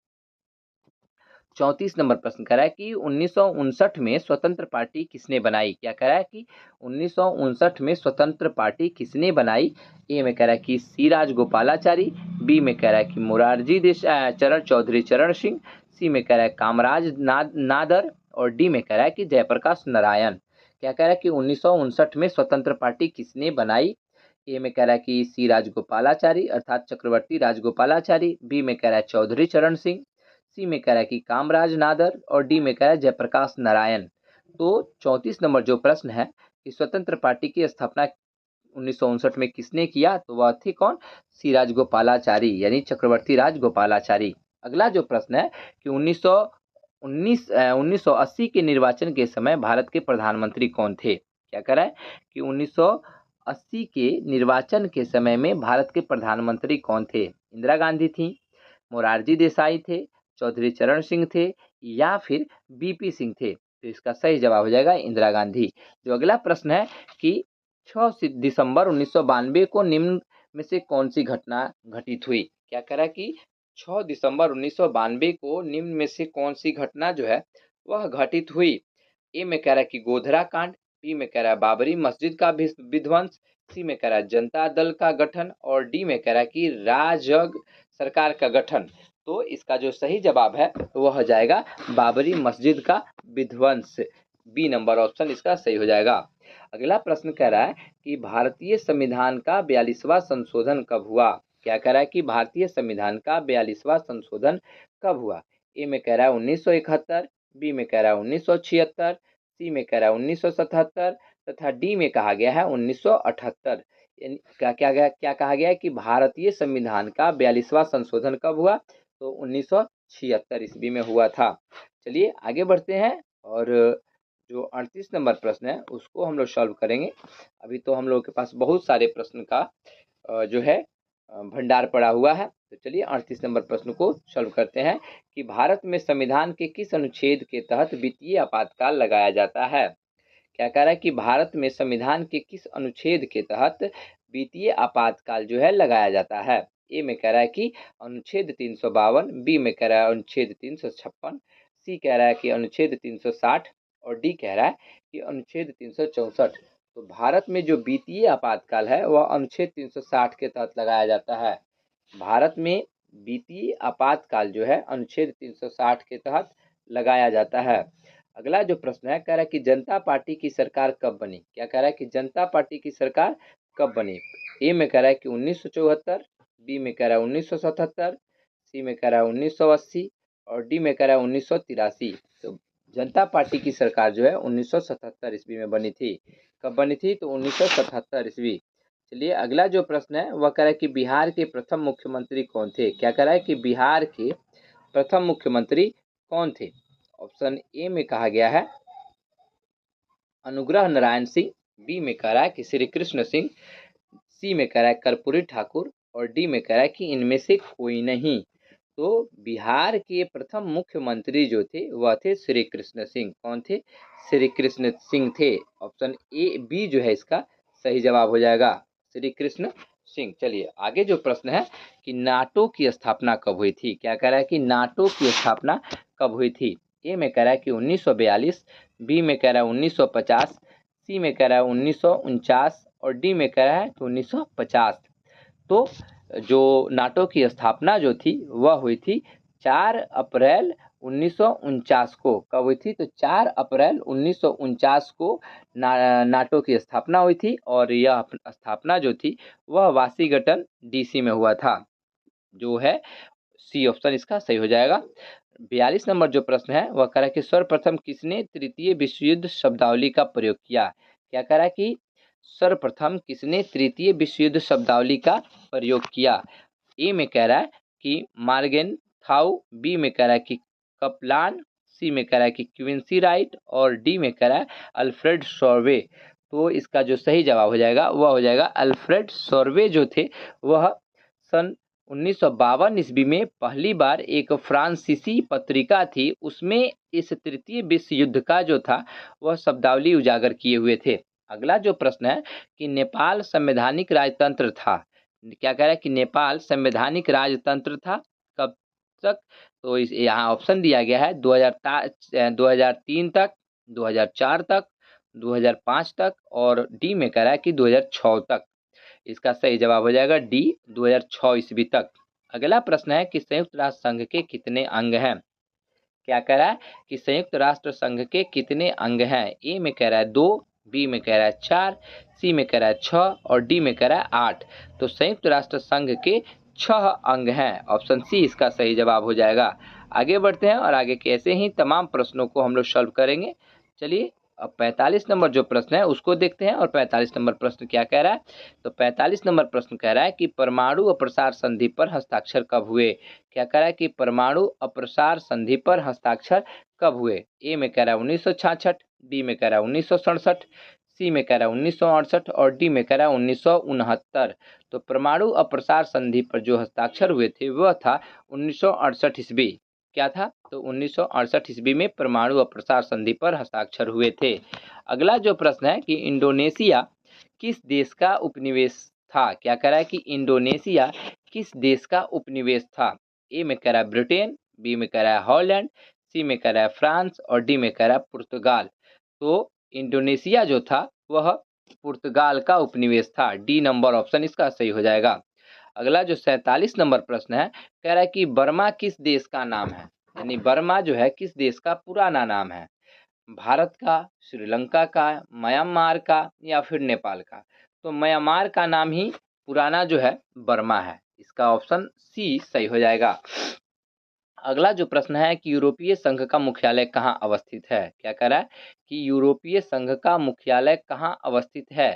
S1: 34 नंबर प्रश्न कह रहा है कि 1959 में स्वतंत्र पार्टी किसने बनाई? क्या कह रहा है कि 1959 में स्वतंत्र पार्टी किसने बनाई? ए में कह रहा है कि सी राजगोपालाचारी, बी में कह रहा है कि मोरारजी चरण चौधरी चरण सिंह, सी में कह रहा है कामराज नादर और डी में कह रहा है कि जयप्रकाश नारायण। क्या कह रहा है कि 1959 में स्वतंत्र पार्टी किसने बनाई? ए में कह रहा है कि सी राजगोपालाचारी अर्थात चक्रवर्ती राजगोपालाचारी, बी में कह रहा है चौधरी चरण सिंह, सी में कह रहा है कि कामराज नादर और डी में कह रहा है जयप्रकाश नारायण। तो 34 नंबर जो प्रश्न है कि स्वतंत्र पार्टी की स्थापना 1959 में किसने किया? तो वह थे कौन? सी राजगोपालाचारी यानी चक्रवर्ती राजगोपालाचारी। अगला जो प्रश्न है कि 1980 के निर्वाचन के समय भारत के प्रधानमंत्री कौन थे? क्या कह रहा है कि 1980 के निर्वाचन के समय में भारत के प्रधानमंत्री कौन थे? इंदिरा गांधी थी, मोरारजी देसाई थे, चौधरी चरण सिंह थे या फिर बीपी सिंह थे? तो इसका सही जवाब हो जाएगा इंदिरा गांधी। जो अगला प्रश्न है कि 6 दिसंबर 1992 को निम्न में से कौन सी घटना घटित हुई? क्या कह रहा है कि 6 दिसंबर 1992 को निम्न में से कौन सी घटना जो है वह घटित हुई? ए में कह रहा है कि गोधरा कांड, बी में कह रहा है बाबरी मस्जिद का विध्वंस, सी में कह रहा है जनता दल का गठन और डी में कह रहा है कि राजग सरकार का गठन। तो इसका जो सही जवाब है वह हो जाएगा बाबरी मस्जिद का विध्वंस। बी नंबर ऑप्शन इसका सही हो जाएगा। अगला प्रश्न कह रहा है कि भारतीय संविधान का 42वां संशोधन कब हुआ? क्या कह रहा है कि भारतीय संविधान का 42वां संशोधन कब हुआ? ए में कह रहा है 1971, बी में कह रहा है 1976, सी में कह रहा है 1977 तथा डी में कहा गया है 1978। क्या कहा गया है कि भारतीय संविधान का 42वां संशोधन कब हुआ? तो 1976 ईस्वी में हुआ था। चलिए आगे बढ़ते हैं और जो 38 नंबर प्रश्न है उसको हम लोग सॉल्व करेंगे। अभी तो हम लोग के पास बहुत सारे प्रश्न का जो है भंडार पड़ा हुआ है। तो चलिए 38 नंबर प्रश्न को सॉल्व करते हैं कि भारत में संविधान के किस अनुच्छेद के तहत वित्तीय आपातकाल लगाया जाता है। क्या कह रहा है कि भारत में संविधान के किस अनुच्छेद के तहत वित्तीय आपातकाल जो है लगाया जाता है। ए में कह रहा है कि अनुच्छेद 352, बी में कह रहा है अनुच्छेद 356, सी कह रहा है कि अनुच्छेद 360 और डी कह रहा है कि अनुच्छेद 364। तो भारत में जो वित्तीय आपातकाल है वह अनुच्छेद 360 के तहत लगाया जाता है। भारत में वित्तीय आपातकाल जो है अनुच्छेद 360 के तहत लगाया जाता है। अगला जो प्रश्न है कह रहा है कि जनता पार्टी की सरकार कब बनी। क्या कह रहा है कि जनता पार्टी की सरकार कब बनी। ए में कह रहा है कि 1974, बी में कह रहा है 1977, सी में कह रहा है 1980 और डी में कह रहा है 1983। तो जनता पार्टी की सरकार जो है 1977 ईस्वी में बनी थी। कब बनी थी, तो 1977 ईस्वी। चलिए अगला जो प्रश्न है वह कह रहा है कि बिहार के प्रथम मुख्यमंत्री कौन थे। क्या कह रहा है कि बिहार के प्रथम मुख्यमंत्री कौन थे। ऑप्शन ए में कहा गया है अनुग्रह नारायण सिंह, बी में कह रहा है कि श्री कृष्ण सिंह, सी में कह रहा है कर्पूरी ठाकुर और डी में कह रहा है कि इनमें से कोई नहीं। तो बिहार के प्रथम मुख्यमंत्री जो थे वह थे श्री कृष्ण सिंह। कौन थे, श्री कृष्ण सिंह थे। ऑप्शन ए बी जो है इसका सही जवाब हो जाएगा, श्री कृष्ण सिंह। चलिए आगे जो प्रश्न है कि नाटो की स्थापना कब हुई थी। क्या कह रहा है कि नाटो की स्थापना कब हुई थी। ए में कह रहा है कि 1942, बी में कह रहा है 1950, सी में कह रहा है 1949 और डी में कह रहा है कि 1950। तो जो नाटो की स्थापना जो थी वह हुई थी 4 अप्रैल 1949 को। कब हुई थी, तो 4 अप्रैल 1949 को नाटो की स्थापना हुई थी और यह स्थापना जो थी वह वाशिंगटन डीसी में हुआ था। जो है सी ऑप्शन इसका सही हो जाएगा। 42 नंबर जो प्रश्न है वह कह रहा है कि सर्वप्रथम किसने तृतीय विश्व युद्ध शब्दावली का प्रयोग किया। क्या कह रहा है कि सर्वप्रथम किसने तृतीय विश्व युद्ध शब्दावली का प्रयोग किया। ए में कह रहा है कि मार्गेन थाउ, बी में कह रहा है कि कपलान, सी में कह रहा है कि क्विंसी राइट और डी में कह रहा है अल्फ्रेड सॉर्वे। तो इसका जो सही जवाब हो जाएगा वह हो जाएगा अल्फ्रेड सॉर्वे। जो थे वह सन 1952 ईस्वी में पहली बार एक फ्रांसीसी पत्रिका थी, उसमें इस तृतीय विश्व युद्ध का जो था वह शब्दावली उजागर किए हुए थे। अगला जो प्रश्न है कि नेपाल संवैधानिक राजतंत्र था। क्या कह रहा है कि नेपाल संवैधानिक राजतंत्र था कब तक, तो इस यहाँ ऑप्शन दिया गया है 2003 तक, 2004 तक, 2005 तक और डी में कह रहा है कि 2006 तक। इसका सही जवाब हो जाएगा डी, 2006 ईस्वी तक। अगला प्रश्न है कि संयुक्त राष्ट्र संघ के कितने अंग हैं। क्या कह रहा है कि संयुक्त राष्ट्र संघ के कितने अंग हैं। ए में कह रहा है 2, बी में कह रहा है 4, सी में कह रहा है 6 और डी में कह रहा है 8। तो संयुक्त राष्ट्र संघ के 6 अंग हैं। ऑप्शन सी इसका सही जवाब हो जाएगा। आगे बढ़ते हैं और आगे के ऐसे ही तमाम प्रश्नों को हम लोग सॉल्व करेंगे। चलिए अब 45 नंबर जो प्रश्न है उसको देखते हैं। और 45 नंबर प्रश्न क्या कह रहा है, तो 45 नंबर प्रश्न कह रहा है कि परमाणु अप्रसार संधि पर हस्ताक्षर कब हुए। क्या कह रहा है कि परमाणु अप्रसार संधि पर हस्ताक्षर कब हुए। ए में कह रहा है 1966, बी में कह रहा है 1967, सी में कह रहा है 1968 और डी में कह रहा है 1969। तो परमाणु अप्रसार संधि पर जो हस्ताक्षर हुए थे वह था 1968 ईस्वी। क्या था, तो 1968 ईस्वी में परमाणु अप्रसार संधि पर हस्ताक्षर हुए थे। अगला जो प्रश्न है कि इंडोनेशिया किस देश का उपनिवेश था। क्या कह रहा है कि इंडोनेशिया किस देश का उपनिवेश था। ए में कह रहा है ब्रिटेन, बी में कह रहा है हॉलैंड, सी में कह रहा है फ्रांस और डी में कह रहा है पुर्तगाल। तो इंडोनेशिया जो था वह पुर्तगाल का उपनिवेश था। डी नंबर ऑप्शन इसका सही हो जाएगा। अगला जो 47 नंबर प्रश्न है कह रहा है कि बर्मा किस देश का नाम है। यानी बर्मा जो है किस देश का पुराना नाम है। भारत का, श्रीलंका का, म्यांमार का या फिर नेपाल का। तो म्यांमार का नाम ही पुराना जो है बर्मा है। इसका ऑप्शन सी सही हो जाएगा। अगला जो प्रश्न है कि यूरोपीय संघ का मुख्यालय कहाँ अवस्थित है। क्या कह रहा है कि यूरोपीय संघ का मुख्यालय कहाँ अवस्थित है।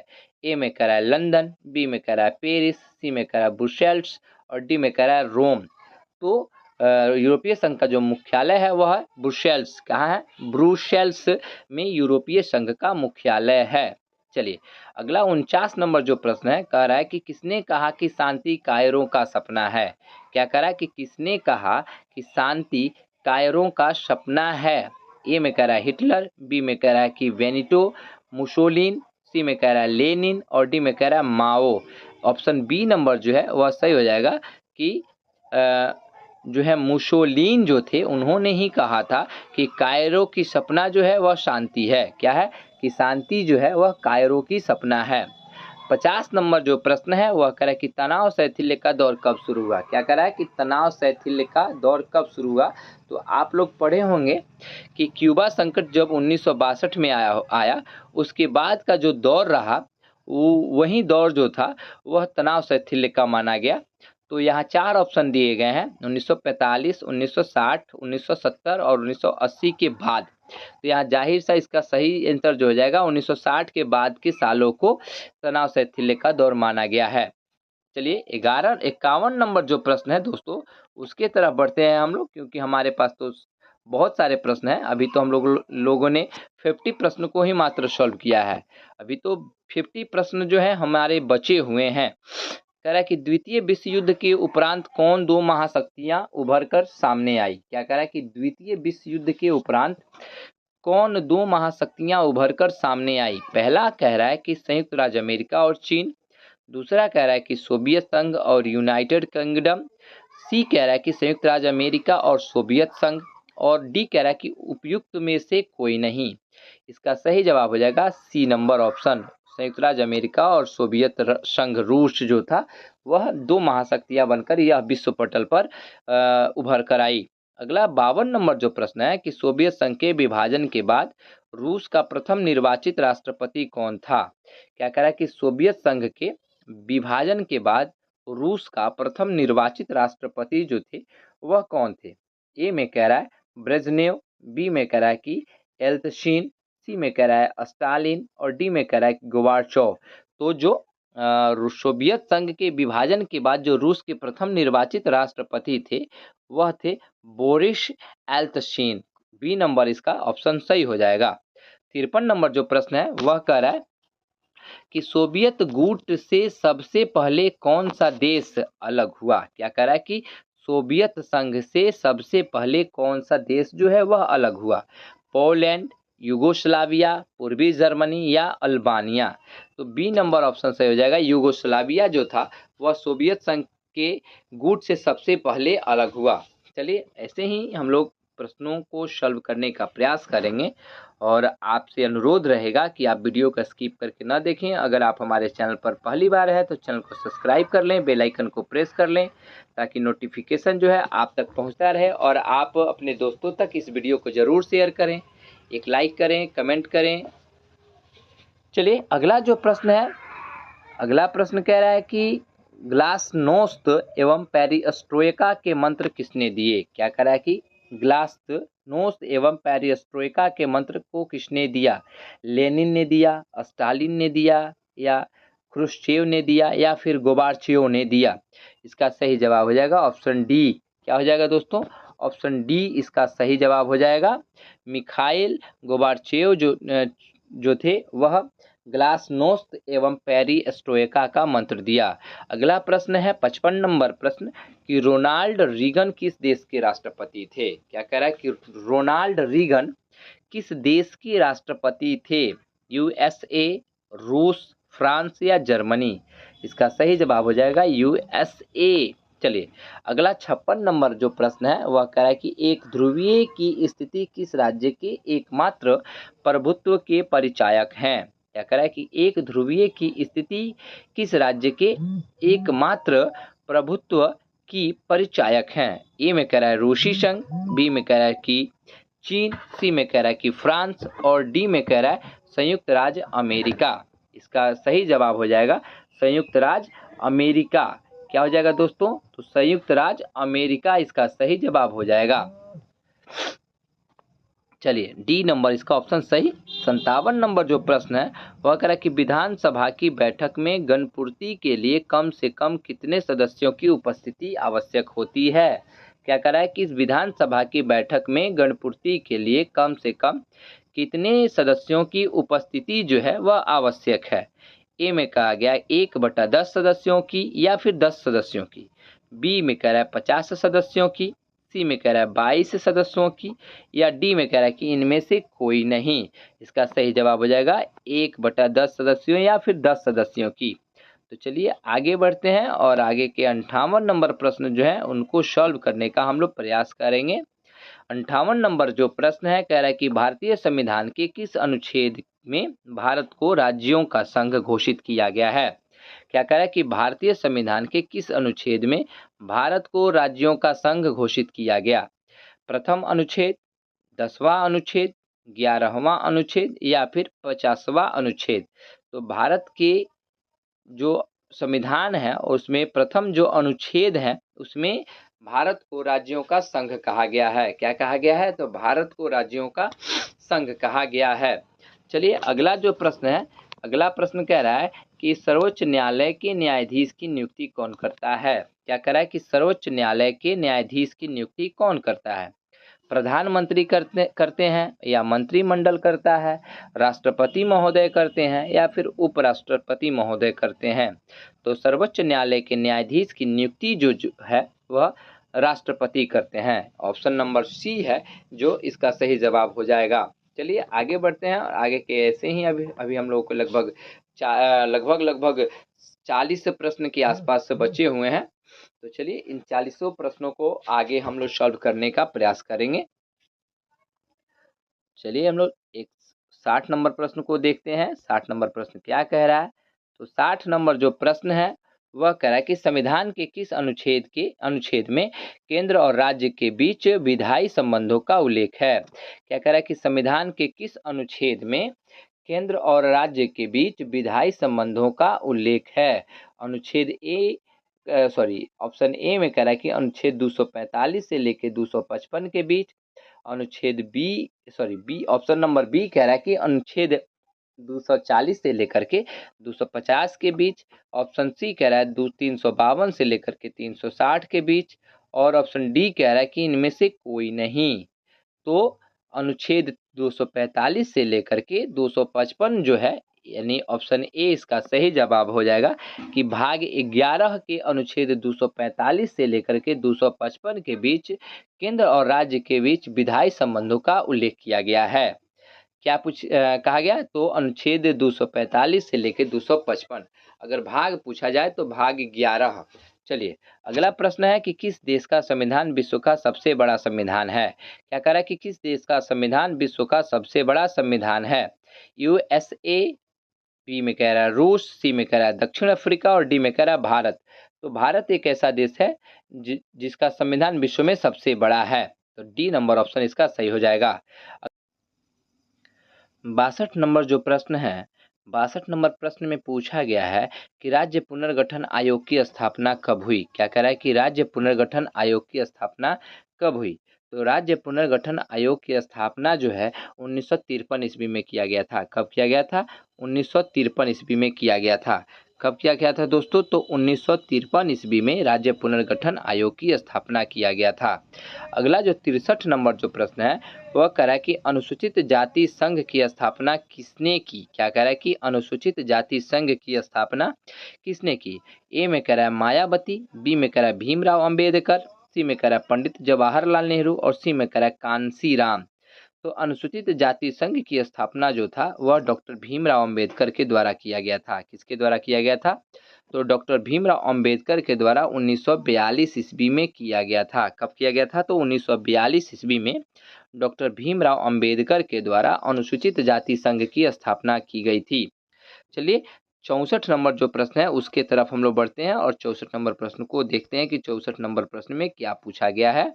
S1: ए में कह रहा है लंदन, बी में कह रहा है पेरिस, सी में कह रहा है ब्रुसेल्स और डी में कह रहा है रोम। तो यूरोपीय संघ का जो मुख्यालय है वह ब्रुसेल्स। कहाँ है, ब्रुसेल्स में यूरोपीय संघ का मुख्यालय है। चलिए अगला 49 नंबर जो प्रश्न है, कह रहा है कि किसने कहा कि शांति कायरों का सपना है। क्या कह रहा है कि किसने कहा कि शांति कायरों का सपना है। ए में कह रहा है हिटलर, बी में कह रहा है कि बेनिटो मुसोलिन, सी में कह रहा है लेनिन और डी में कह रहा है माओ। ऑप्शन बी नंबर जो है वह सही हो जाएगा कि जो है मुसोलिन जो थे उन्होंने ही कहा था कि कायरो की सपना जो है वह शांति है। क्या है कि शांति जो है वह कायरो की सपना है। 50 नंबर जो प्रश्न है वह कह रहा है कि तनाव शैथिल्य का दौर कब शुरू हुआ। क्या कह रहा है कि तनाव शैथिल्य का दौर कब शुरू हुआ। तो आप लोग पढ़े होंगे कि क्यूबा संकट जब 1962 में आया उसके बाद का जो दौर रहा वही दौर जो था वह तनाव शैथिल्य का माना गया। तो यहाँ 4 ऑप्शन दिए गए हैं 1945, 1960, 1970 और 1980 के बाद। तो यहाँ जाहिर सा इसका सही आंसर जो हो जाएगा 1960 के बाद के सालों को तनाव शैथिल्य का दौर माना गया है। चलिए 51 नंबर जो प्रश्न है दोस्तों उसके तरफ बढ़ते हैं हम लोग, क्योंकि हमारे पास तो बहुत सारे प्रश्न हैं। अभी तो हम लोगों ने 50 प्रश्न को ही मात्र सॉल्व किया है। अभी तो 50 प्रश्न जो है हमारे बचे हुए हैं। कह रहा है कि द्वितीय विश्व युद्ध के उपरांत कौन 2 महाशक्तियां उभर कर सामने आई। क्या कह रहा है कि द्वितीय विश्व युद्ध के उपरांत कौन 2 महाशक्तियां उभर कर सामने आई। पहला कह रहा है कि संयुक्त राज्य अमेरिका और चीन, दूसरा कह रहा है कि सोवियत संघ और यूनाइटेड किंगडम, सी कह रहा है कि संयुक्त राज्य अमेरिका और सोवियत संघ, और डी कह रहा है कि उपयुक्त में से कोई नहीं। इसका सही जवाब हो जाएगा सी नंबर ऑप्शन, संयुक्त राज्य अमेरिका और सोवियत संघ रूस जो था वह 2 महाशक्तियां बनकर यह विश्व पटल पर उभर कर आई। अगला 52 नंबर जो प्रश्न है कि सोवियत संघ के विभाजन के बाद रूस का प्रथम निर्वाचित राष्ट्रपति कौन था। क्या कह रहा है कि सोवियत संघ के विभाजन के बाद रूस का प्रथम निर्वाचित राष्ट्रपति जो थे वह कौन थे। ए में कह रहा है ब्रेजनेव, बी में कह रहा है कि एल्त्सिन, सी में कह रहा है स्टालिन और डी में कह रहा है गोर्बाचोव। तो जो सोवियत संघ के विभाजन के बाद जो रूस के प्रथम निर्वाचित राष्ट्रपति थे वह थे बोरिस एल्त्सिन। बी नंबर इसका ऑप्शन सही हो जाएगा। 53 नंबर जो प्रश्न है वह कह रहा है कि सोवियत गुट से सबसे पहले कौन सा देश अलग हुआ। क्या कह रहा है कि सोवियत संघ से सबसे पहले कौन सा देश जो है वह अलग हुआ। पोलैंड, यूगोस्लाविया, पूर्वी जर्मनी या अल्बानिया। तो बी नंबर ऑप्शन सही हो जाएगा। यूगोस्लाविया जो था वह सोवियत संघ के गुट से सबसे पहले अलग हुआ। चलिए ऐसे ही हम लोग प्रश्नों को सॉल्व करने का प्रयास करेंगे और आपसे अनुरोध रहेगा कि आप वीडियो को स्किप करके ना देखें। अगर आप हमारे चैनल पर पहली बार है तो चैनल को सब्सक्राइब कर लें, बेल आइकन को प्रेस कर लें ताकि नोटिफिकेशन जो है आप तक पहुंचता रहे और आप अपने दोस्तों तक इस वीडियो को ज़रूर शेयर करें, एक लाइक करें, कमेंट करें। चलिए अगला जो प्रश्न है, अगला प्रश्न कह रहा है कि ग्लासनोस्त एवं पेरिस्ट्रोइका के मंत्र किसने दिए। क्या कह रहा है कि ग्लासनोस्त एवं पेरिस्ट्रोइका के मंत्र को किसने दिया। लेनिन ने दिया, स्टालिन ने दिया या क्रुश्चेव ने दिया या फिर गोर्बाचेव ने दिया। इसका सही जवाब हो जाएगा ऑप्शन डी। क्या हो जाएगा दोस्तों, ऑप्शन डी इसका सही जवाब हो जाएगा। मिखाइल गोर्बाचेव जो थे वह ग्लासनोस्त एवं पेरिस्ट्रोइका का मंत्र दिया। अगला प्रश्न है 55 नंबर प्रश्न कि रोनाल्ड रीगन किस देश के राष्ट्रपति थे। क्या कह रहा है कि रोनाल्ड रीगन किस देश के राष्ट्रपति थे। यूएसए, रूस, फ्रांस या जर्मनी। इसका सही जवाब हो जाएगा यूएसए। चलिए अगला 56 नंबर जो प्रश्न है वह कह रहा है कि एक ध्रुवीय की स्थिति किस राज्य के एकमात्र प्रभुत्व के परिचायक हैं। क्या कह रहा है कि एक ध्रुवीय की स्थिति किस राज्य के एकमात्र प्रभुत्व की परिचायक हैं। ए में कह रहा है रूसी संघ, बी में कह रहा है कि चीन, सी में कह रहा है कि फ्रांस और डी में कह रहा है संयुक्त राज्य अमेरिका। इसका सही जवाब हो जाएगा संयुक्त राज्य अमेरिका। क्या हो जाएगा दोस्तों, तो संयुक्त राज्य अमेरिका इसका सही जवाब हो जाएगा। चलिए डी नंबर इसका ऑप्शन सही। 57 नंबर जो प्रश्न है वह कह रहा है कि विधानसभा की बैठक में गणपूर्ति के लिए कम से कम कितने सदस्यों की उपस्थिति आवश्यक होती है। क्या कह रहा है कि इस विधानसभा की बैठक में गणपूर्ति के लिए कम से कम कितने सदस्यों की उपस्थिति जो है वह आवश्यक है? ए में कहा गया 1/10 सदस्यों की या फिर 10 सदस्यों की। बी में कह रहा है 50 सदस्यों की। सी में कह रहा है 22 सदस्यों की। या डी में कह रहा है कि इनमें से कोई नहीं। इसका सही जवाब हो जाएगा 1/10 सदस्यों या फिर 10 सदस्यों की। तो चलिए आगे बढ़ते हैं और आगे के 58 नंबर प्रश्न जो है उनको सॉल्व करने का हम लोग प्रयास करेंगे। 58 नंबर जो प्रश्न है कह रहा है कि भारतीय संविधान के किस अनुच्छेद में भारत को राज्यों का संघ घोषित किया गया है? क्या कह रहा है कि भारतीय संविधान के किस अनुच्छेद में भारत को राज्यों का संघ घोषित किया गया? प्रथम अनुच्छेद, 10वां अनुच्छेद, 11वां अनुच्छेद या फिर 50वां अनुच्छेद। तो भारत के जो संविधान है उसमें प्रथम जो अनुच्छेद है उसमें भारत को राज्यों का संघ कहा गया है। क्या कहा गया है? तो भारत को राज्यों का संघ कहा गया है। चलिए अगला जो प्रश्न है, अगला प्रश्न कह रहा है कि सर्वोच्च न्यायालय के न्यायाधीश की नियुक्ति कौन करता है? क्या कह रहा है कि सर्वोच्च न्यायालय के न्यायाधीश की नियुक्ति कौन करता है? प्रधानमंत्री करते हैं या मंत्रिमंडल करता है, राष्ट्रपति महोदय करते हैं या फिर उपराष्ट्रपति महोदय करते हैं? तो सर्वोच्च न्यायालय के न्यायाधीश की नियुक्ति जो है वह राष्ट्रपति करते हैं। ऑप्शन नंबर सी है जो इसका सही जवाब हो जाएगा। चलिए आगे बढ़ते हैं और आगे के ऐसे ही अभी हम लोगों को लगभग 40 प्रश्न के आसपास से बचे हुए हैं। तो चलिए इन 40 प्रश्नों को आगे हम लोग सॉल्व करने का प्रयास करेंगे। चलिए हम लोग एक 60 नंबर प्रश्न को देखते हैं। 60 नंबर प्रश्न क्या कह रहा है? तो 60 नंबर जो प्रश्न है वह कह रहा है कि संविधान के किस अनुच्छेद में केंद्र और राज्य के बीच विधायी संबंधों का उल्लेख है? क्या कह रहा है कि संविधान के किस अनुच्छेद में केंद्र और राज्य के बीच विधायी संबंधों का उल्लेख है? अनुच्छेद ऑप्शन ए में कह रहा है कि अनुच्छेद 245 से लेकर 255 के बीच। अनुच्छेद बी ऑप्शन नंबर बी कह रहा है कि अनुच्छेद 240 से लेकर के 250 के बीच। ऑप्शन सी कह रहा है 352 से लेकर के 360 के बीच। और ऑप्शन डी कह रहा है कि इनमें से कोई नहीं। तो अनुच्छेद 245 से लेकर के 255 जो है यानी ऑप्शन ए इसका सही जवाब हो जाएगा कि भाग 11 के अनुच्छेद 245 से लेकर के 255 के बीच केंद्र और राज्य के बीच विधायी संबंधों का उल्लेख किया गया है। क्या कहा गया? तो अनुच्छेद 245 से लेकर 255। अगर भाग पूछा जाए तो भाग 11। चलिए अगला प्रश्न है कि किस देश का संविधान विश्व का सबसे बड़ा संविधान है? क्या कह रहा है कि किस देश का संविधान विश्व का सबसे बड़ा संविधान है? यूएसए, बी में कह रहा है रूस, सी में कह रहा है दक्षिण अफ्रीका और डी में कह रहा है भारत। तो भारत एक ऐसा देश है जिसका संविधान विश्व में सबसे बड़ा है। तो डी नंबर ऑप्शन इसका सही हो जाएगा। 62 नंबर जो प्रश्न है, 62 नंबर प्रश्न में पूछा गया है कि राज्य पुनर्गठन आयोग की स्थापना कब हुई? क्या कह रहा है कि राज्य पुनर्गठन आयोग की स्थापना कब हुई? तो राज्य पुनर्गठन आयोग की स्थापना जो है 1953 ईस्वी में किया गया था। कब किया गया था? 1953 ईस्वी में किया गया था। कब किया गया था दोस्तों? तो 1953 ईस्वी में राज्य पुनर्गठन आयोग की स्थापना किया गया था। अगला जो 63 नंबर जो प्रश्न है वह कह रहा है कि अनुसूचित जाति संघ की स्थापना किसने की? क्या कह रहा है कि अनुसूचित जाति संघ की स्थापना किसने की? ए में कह रहा है मायावती, बी में कह रहा है भीमराव अंबेडकर, सी में कह रहा है पंडित जवाहरलाल नेहरू और सी में कह रहा है कांसीराम। तो अनुसूचित जाति संघ की स्थापना जो था वह डॉक्टर भीमराव अंबेडकर के द्वारा किया गया था। किसके द्वारा किया गया था? तो डॉक्टर भीमराव अंबेडकर के द्वारा 1942 ईस्वी में किया गया था। कब किया गया था? तो 1942 ईस्वी में डॉक्टर भीमराव अंबेडकर के द्वारा अनुसूचित जाति संघ की स्थापना की गई थी। चलिए 64 नंबर जो प्रश्न है उसके तरफ हम लोग बढ़ते हैं और 64 नंबर प्रश्न को देखते हैं कि 64 नंबर प्रश्न में क्या पूछा गया है।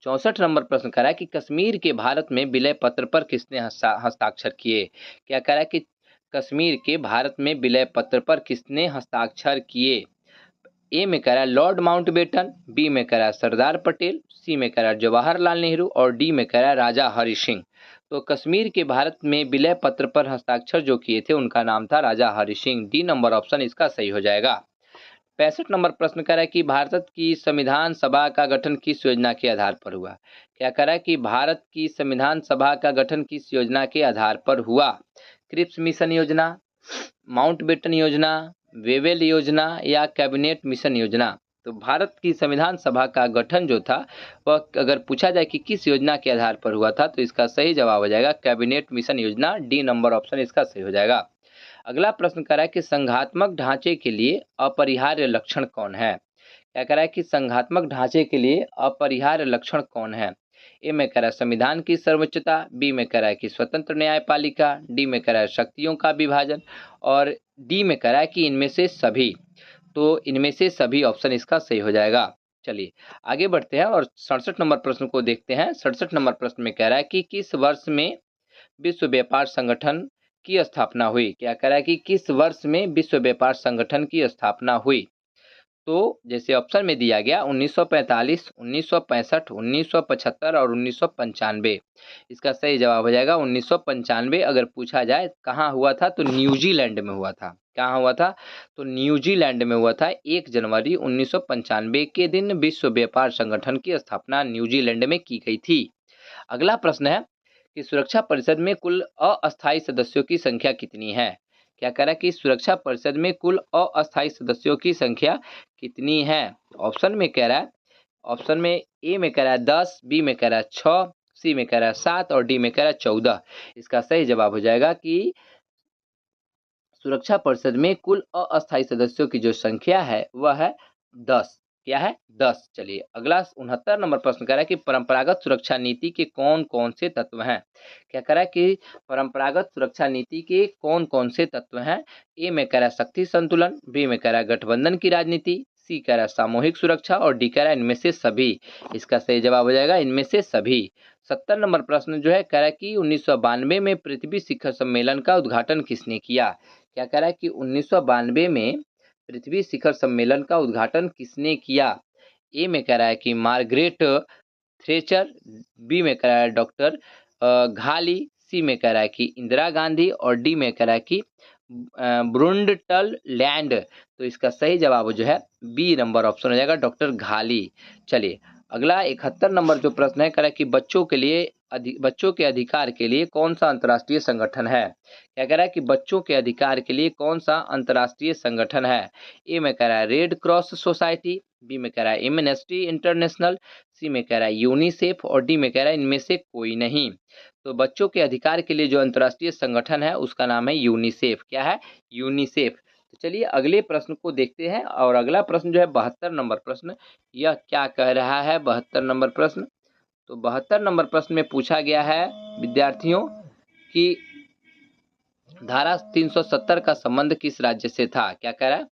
S1: 64 नंबर प्रश्न कह रहा है कि कश्मीर के भारत में विलय पत्र पर किसने हस्ताक्षर किए? क्या कह रहा है कि कश्मीर के भारत में विलय पत्र पर किसने हस्ताक्षर किए? ए में कह रहा है लॉर्ड माउंटबेटन, बी में कह रहा है सरदार पटेल, सी में कह रहा है जवाहरलाल नेहरू और डी में कह रहा है राजा हरि सिंह। तो कश्मीर के भारत में विलय पत्र पर हस्ताक्षर जो किए थे उनका नाम था Raja Hari Singh. D number option इसका सही हो जाएगा। 65 नंबर प्रश्न कह रहा है कि भारत की संविधान सभा का गठन किस योजना के आधार पर हुआ। क्या कह रहा है कि भारत की संविधान सभा का गठन किस योजना के आधार पर हुआ। क्रिप्स मिशन योजना, माउंटबेटन योजना, वेवेल योजना या कैबिनेट मिशन योजना। तो भारत की संविधान सभा का गठन जो था वह अगर पूछा जाए कि किस योजना के आधार पर हुआ था तो इसका सही जवाब हो जाएगा कैबिनेट मिशन योजना। डी नंबर ऑप्शन इसका सही हो जाएगा। अगला प्रश्न कह रहा है कि संघात्मक ढांचे के लिए अपरिहार्य लक्षण कौन है। क्या कह रहा है कि संघात्मक ढांचे के लिए अपरिहार्य लक्षण कौन है। ए में कह रहा है संविधान की सर्वोच्चता, बी में कह रहा है कि स्वतंत्र न्यायपालिका, डी में कह रहा है शक्तियों का विभाजन और डी में कह रहा है कि इनमें से सभी। तो इनमें से सभी ऑप्शन इसका सही हो जाएगा। चलिए आगे बढ़ते हैं और 67 नंबर प्रश्न को देखते हैं। 67 नंबर प्रश्न में कह रहा है कि किस वर्ष में विश्व व्यापार संगठन की स्थापना हुई। क्या कह रहा है कि किस वर्ष में विश्व व्यापार संगठन की स्थापना हुई। तो जैसे ऑप्शन में दिया गया 1945, 1965, 1975 और 1995। इसका सही जवाब हो जाएगा 1995। अगर पूछा जाए कहाँ हुआ था तो न्यूजीलैंड में हुआ था। कहाँ हुआ था तो न्यूजीलैंड में हुआ था। 1 जनवरी 1995 के दिन विश्व व्यापार संगठन की स्थापना न्यूजीलैंड में की गई थी। अगला प्रश्न है कि सुरक्षा परिषद में कुल अस्थायी सदस्यों की संख्या कितनी है। क्या कह रहा है कि सुरक्षा परिषद में कुल अस्थायी सदस्यों की संख्या कितनी है। ऑप्शन में कह रहा है, ऑप्शन में ए में कह रहा है 10, बी में कह रहा है 6, सी में कह रहा है 7 और डी में कह रहा है 14। इसका सही जवाब हो जाएगा कि सुरक्षा परिषद में कुल अस्थायी सदस्यों की जो संख्या है वह है 10। क्या है 10। चलिए अगला 69 नंबर प्रश्न कह रहा है कि परंपरागत सुरक्षा नीति के कौन कौन से तत्व हैं। क्या कह रहा है कि परंपरागत सुरक्षा नीति के कौन कौन से तत्व हैं। ए में कह रहा है शक्ति संतुलन, बी में कह रहा है गठबंधन की राजनीति, सी कह रहा है सामूहिक सुरक्षा और डी कह रहा है इनमें से सभी। इसका सही जवाब हो जाएगा इनमें से सभी। 70 नंबर प्रश्न जो है कह रहा है कि 1992 में पृथ्वी शिखर सम्मेलन का उद्घाटन किसने किया। क्या कह रहा है कि 1992 में पृथ्वी शिखर सम्मेलन का उद्घाटन किसने किया। ए में कह रहा है कि मार्गरेट थ्रेचर, बी में कह रहा है डॉक्टर घाली, सी में कह रहा है कि इंदिरा गांधी और डी में कह रहा है कि ब्रुंडटल लैंड। तो इसका सही जवाब जो है बी नंबर ऑप्शन हो जाएगा डॉक्टर घाली। चलिए अगला 71 नंबर जो प्रश्न है कह रहा है कि बच्चों के अधिकार के लिए कौन सा अंतर्राष्ट्रीय संगठन है। क्या कह रहा है कि बच्चों के अधिकार के लिए कौन सा अंतर्राष्ट्रीय संगठन है। ए में कह रहा है रेड क्रॉस सोसाइटी, बी में कह रहा है एमनेस्टी इंटरनेशनल, सी में कह रहा है यूनिसेफ और डी में कह रहा है इनमें से कोई नहीं। तो बच्चों के अधिकार के लिए जो अंतर्राष्ट्रीय संगठन है उसका नाम है यूनिसेफ। क्या है यूनिसेफ। तो चलिए अगले प्रश्न को देखते हैं और अगला प्रश्न जो है 72 नंबर प्रश्न, यह क्या कह रहा है 72 नंबर प्रश्न। तो 72 नंबर प्रश्न में पूछा गया है विद्यार्थियों कि धारा 370 का संबंध किस राज्य से था। क्या कह रहा है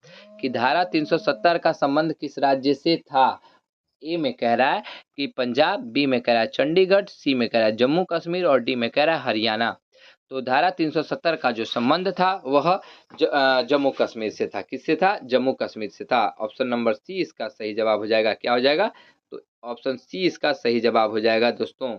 S1: कि धारा 370 का संबंध किस राज्य से था। ए में कह रहा है कि पंजाब, बी में कह रहा है चंडीगढ़, सी में कह रहा है जम्मू कश्मीर और डी में कह रहा है हरियाणा। तो धारा 370 का जो संबंध था वह जम्मू कश्मीर से था। किससे था जम्मू कश्मीर से था। ऑप्शन नंबर सी इसका सही जवाब हो जाएगा। क्या हो जाएगा तो ऑप्शन सी इसका सही जवाब हो जाएगा दोस्तों।